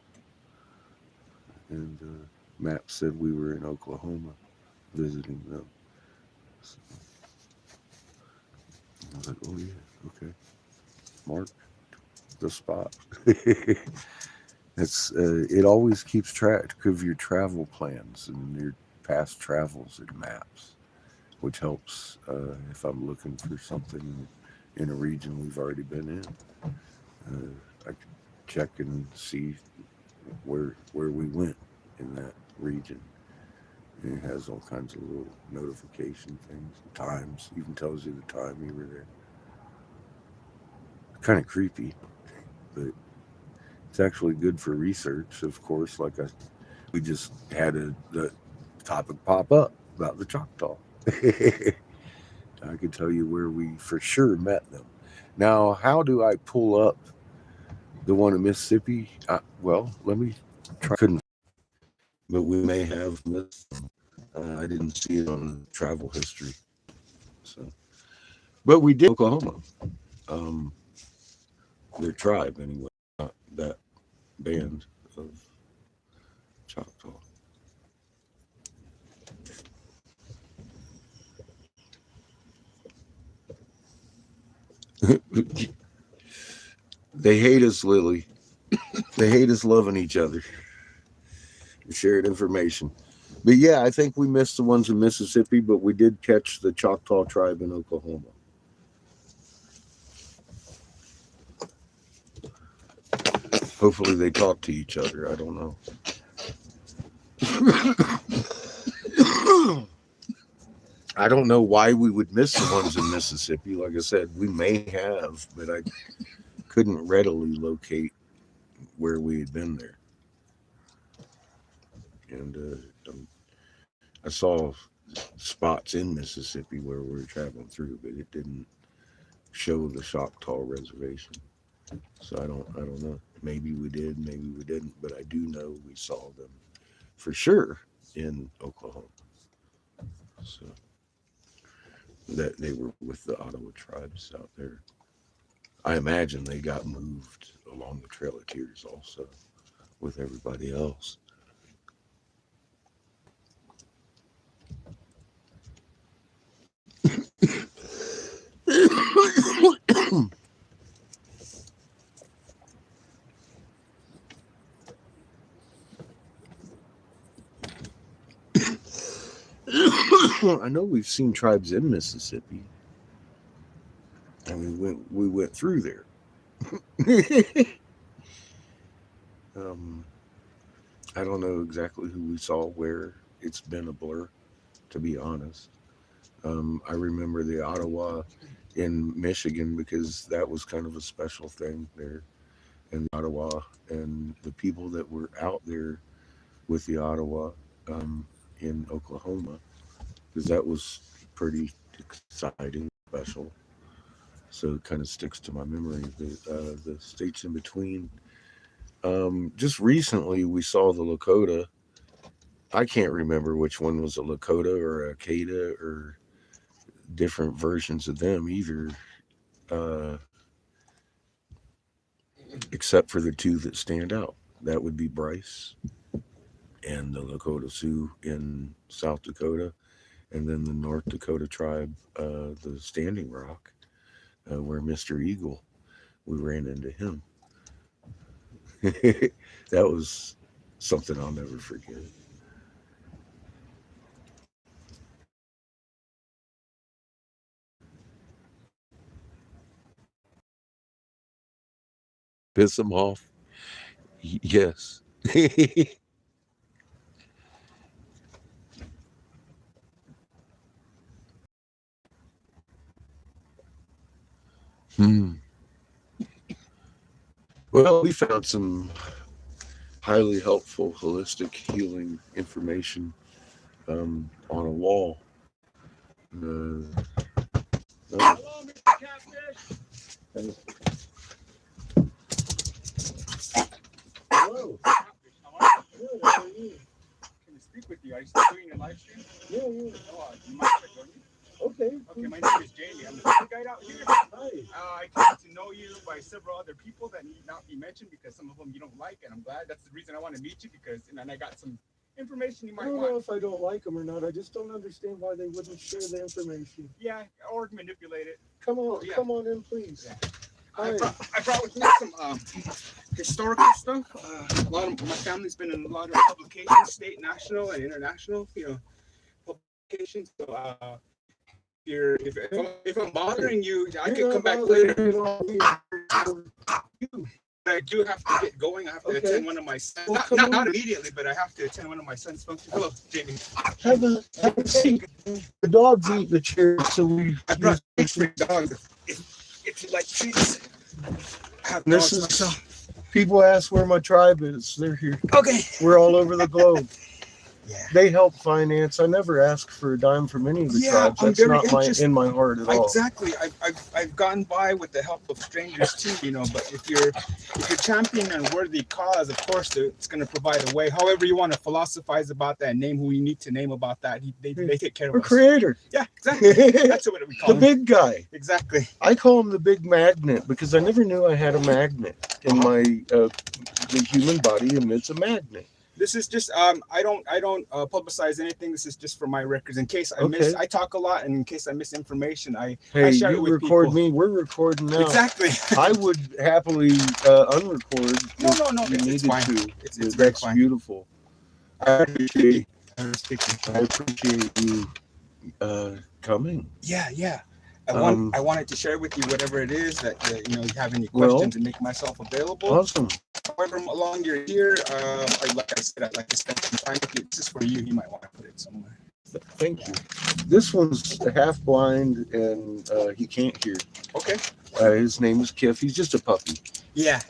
and Matt said we were in Oklahoma visiting them. So I was like, oh yeah, okay, mark the spot. It's it always keeps track of your travel plans and your past travels and maps, which helps if I'm looking for something in a region we've already been in. I can check and see where we went in that region. And it has all kinds of little notification things, times, even tells you the time you were there. Kind of creepy, but it's actually good for research, of course. We just had the topic pop up about the Choctaw. I could tell you where we for sure met them. Now, how do I pull up the one in Mississippi? Well, let me try. Couldn't, but we may have missed them. I didn't see it on the travel history. So, but we did Oklahoma. Um, their tribe anyway, not that band of Choctaw. They hate us, Lily. They hate us loving each other. Shared information. But yeah, I think we missed the ones in Mississippi, but we did catch the Choctaw tribe in Oklahoma. Hopefully they talk to each other. I don't know. I don't know why we would miss the ones in Mississippi. Like I said, we may have, but I couldn't readily locate where we had been there. And I saw spots in Mississippi where we were traveling through, but it didn't show the Choctaw reservation. So I don't know. Maybe we did, maybe we didn't, but I do know we saw them for sure in Oklahoma. So that they were with the Ottawa tribes out there. I imagine they got moved along the Trail of Tears also with everybody else. I know we've seen tribes in Mississippi, and we went through there. um, I don't know exactly who we saw where. It's been a blur, to be honest. I remember the Ottawa in Michigan because that was kind of a special thing there in Ottawa, and the people that were out there with the Ottawa in Oklahoma, because that was pretty exciting, special. So it kind of sticks to my memory. The states in between. Just recently, we saw the Lakota. I can't remember which one was a Lakota or a Akata or different versions of them either, uh, except for the two that stand out. That would be Bryce and the Lakota Sioux in South Dakota, and then the North Dakota tribe, the Standing Rock, where Mr. Eagle, we ran into him. That was something I'll never forget. Piss him off? Yes. Hmm. Well, we found some highly helpful holistic healing information on a wall. Uh, Hello, Mr. Catfish. Hello. Catfish, how are you? Good, how are you? Can I speak with you? Are you still doing your live stream? Okay, my name is Jamie. I'm the tour guide out here. I came to know you by several other people that need not be mentioned because some of them you don't like, and I'm glad. That's the reason I want to meet you because, and then I got some information you I might don't know want. if I don't like them or not. I just don't understand why they wouldn't share the information. Yeah, or manipulate it. Come on, Yeah. come on in, please. Yeah. Hi. I brought with me some historical stuff. A lot of my family's been in a lot of publications, state, national, and international, publications. So if I'm bothering you, I can come back later. I do have to get going. I have to attend one of my sons. Well, not immediately, but I have to attend one of my son's functions. Hello, Jamie. Have a seat. The dog's eating the chair, so I brought treats for your dog. If you like treats, I have This dogs is- myself. people ask where my tribe is. They're here. Okay. We're all over the globe. Yeah. They help finance. I never ask for a dime from any of the tribes. I'm That's very not interested. in my heart at all. Exactly. I've gone by with the help of strangers too, But if you're championing a worthy cause, of course it's going to provide a way. However you want to philosophize about that, name who you need to name about that. They take care of Our us. creator, Yeah, exactly. That's what we call the him. big guy. Exactly. I call him the big magnet because I never knew I had a magnet in my. The human body emits a magnet. This is just I don't publicize anything. This is just for my records in case I miss. I talk a lot, and in case I miss information, I share it you with record people. me. We're recording now. Exactly. I would happily unrecord. No, if you it's needed fine. to. It's very That's fine. beautiful. I appreciate you coming. Yeah. I wanted to share with you whatever it is that you have any questions and make myself available. Awesome. However along you're here, like I said, I'd like to spend some time with you. This is for you. You might want to put it somewhere. Thank you. This one's half blind and he can't hear. Okay. His name is Kiff. He's just a puppy. Yeah.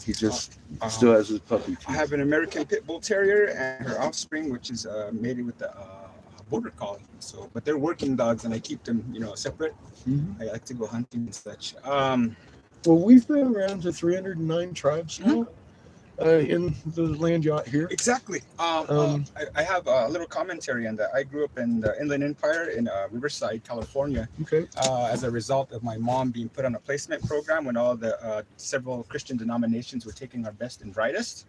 He just still has his puppy. I have an American Pit Bull Terrier and her offspring, which is mated with the Border Collie. So, but they're working dogs, and I keep them, separate. Mm-hmm. I like to go hunting and such. Well, we've been around to 309 tribes now in the land yacht here. Exactly. I have a little commentary on that. I grew up in the Inland Empire in Riverside, California. Okay. As a result of my mom being put on a placement program when all the several Christian denominations were taking our best and brightest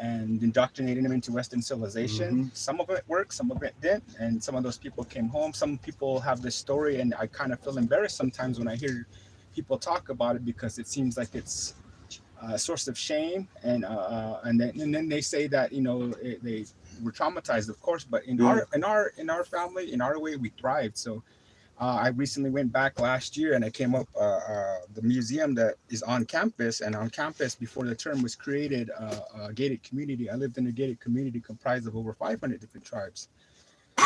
and indoctrinating them into Western civilization. Mm-hmm. Some of it worked, some of it didn't, and some of those people came home. Some people have this story, and I kind of feel embarrassed sometimes when I hear people talk about it because it seems like it's a source of shame, and then they say that they were traumatized, of course, but in our family, in our way, we thrived. So I recently went back last year, and I came up the museum that is on campus, and on campus before the term was created, a gated community. I lived in a gated community comprised of over 500 different tribes.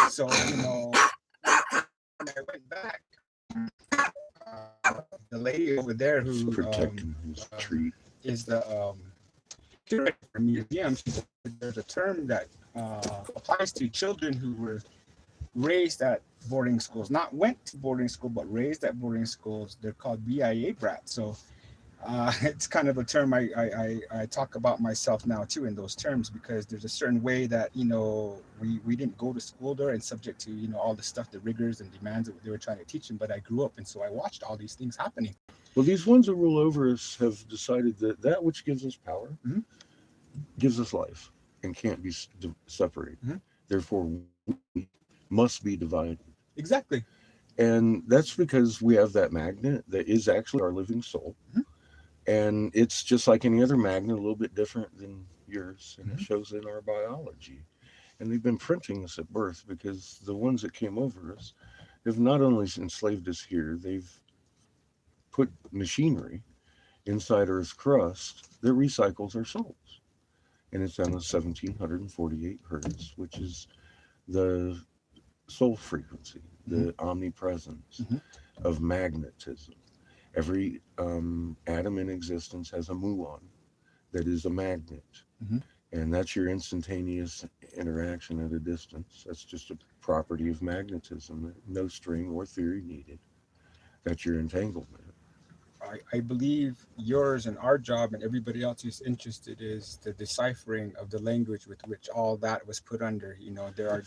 So when I went back, the lady over there who protecting his tree is the curator for the museum. She said there's a term that applies to children who were raised at boarding schools, not went to boarding school, but raised at boarding schools. They're called BIA brats. So it's kind of a term I talk about myself now too in those terms, because there's a certain way that we didn't go to school there and subject to all the stuff, the rigors and demands that they were trying to teach them. But I grew up, and so I watched all these things happening. Well, these ones that rule over us have decided that which gives us power gives us life and can't be separated. Therefore, we must be divided. Exactly. And that's because we have that magnet that is actually our living soul. And it's just like any other magnet, a little bit different than yours. And it shows in our biology. And they've been printing this at birth because the ones that came over us have not only enslaved us here, they've put machinery inside Earth's crust that recycles our souls. And it's on the 1748 hertz, which is the soul frequency, the omnipresence of magnetism. Every atom in existence has a muon that is a magnet. And that's your instantaneous interaction at a distance. That's just a property of magnetism. No string or theory needed. That's your entanglement. I believe yours and our job and everybody else who's interested is the deciphering of the language with which all that was put under. There are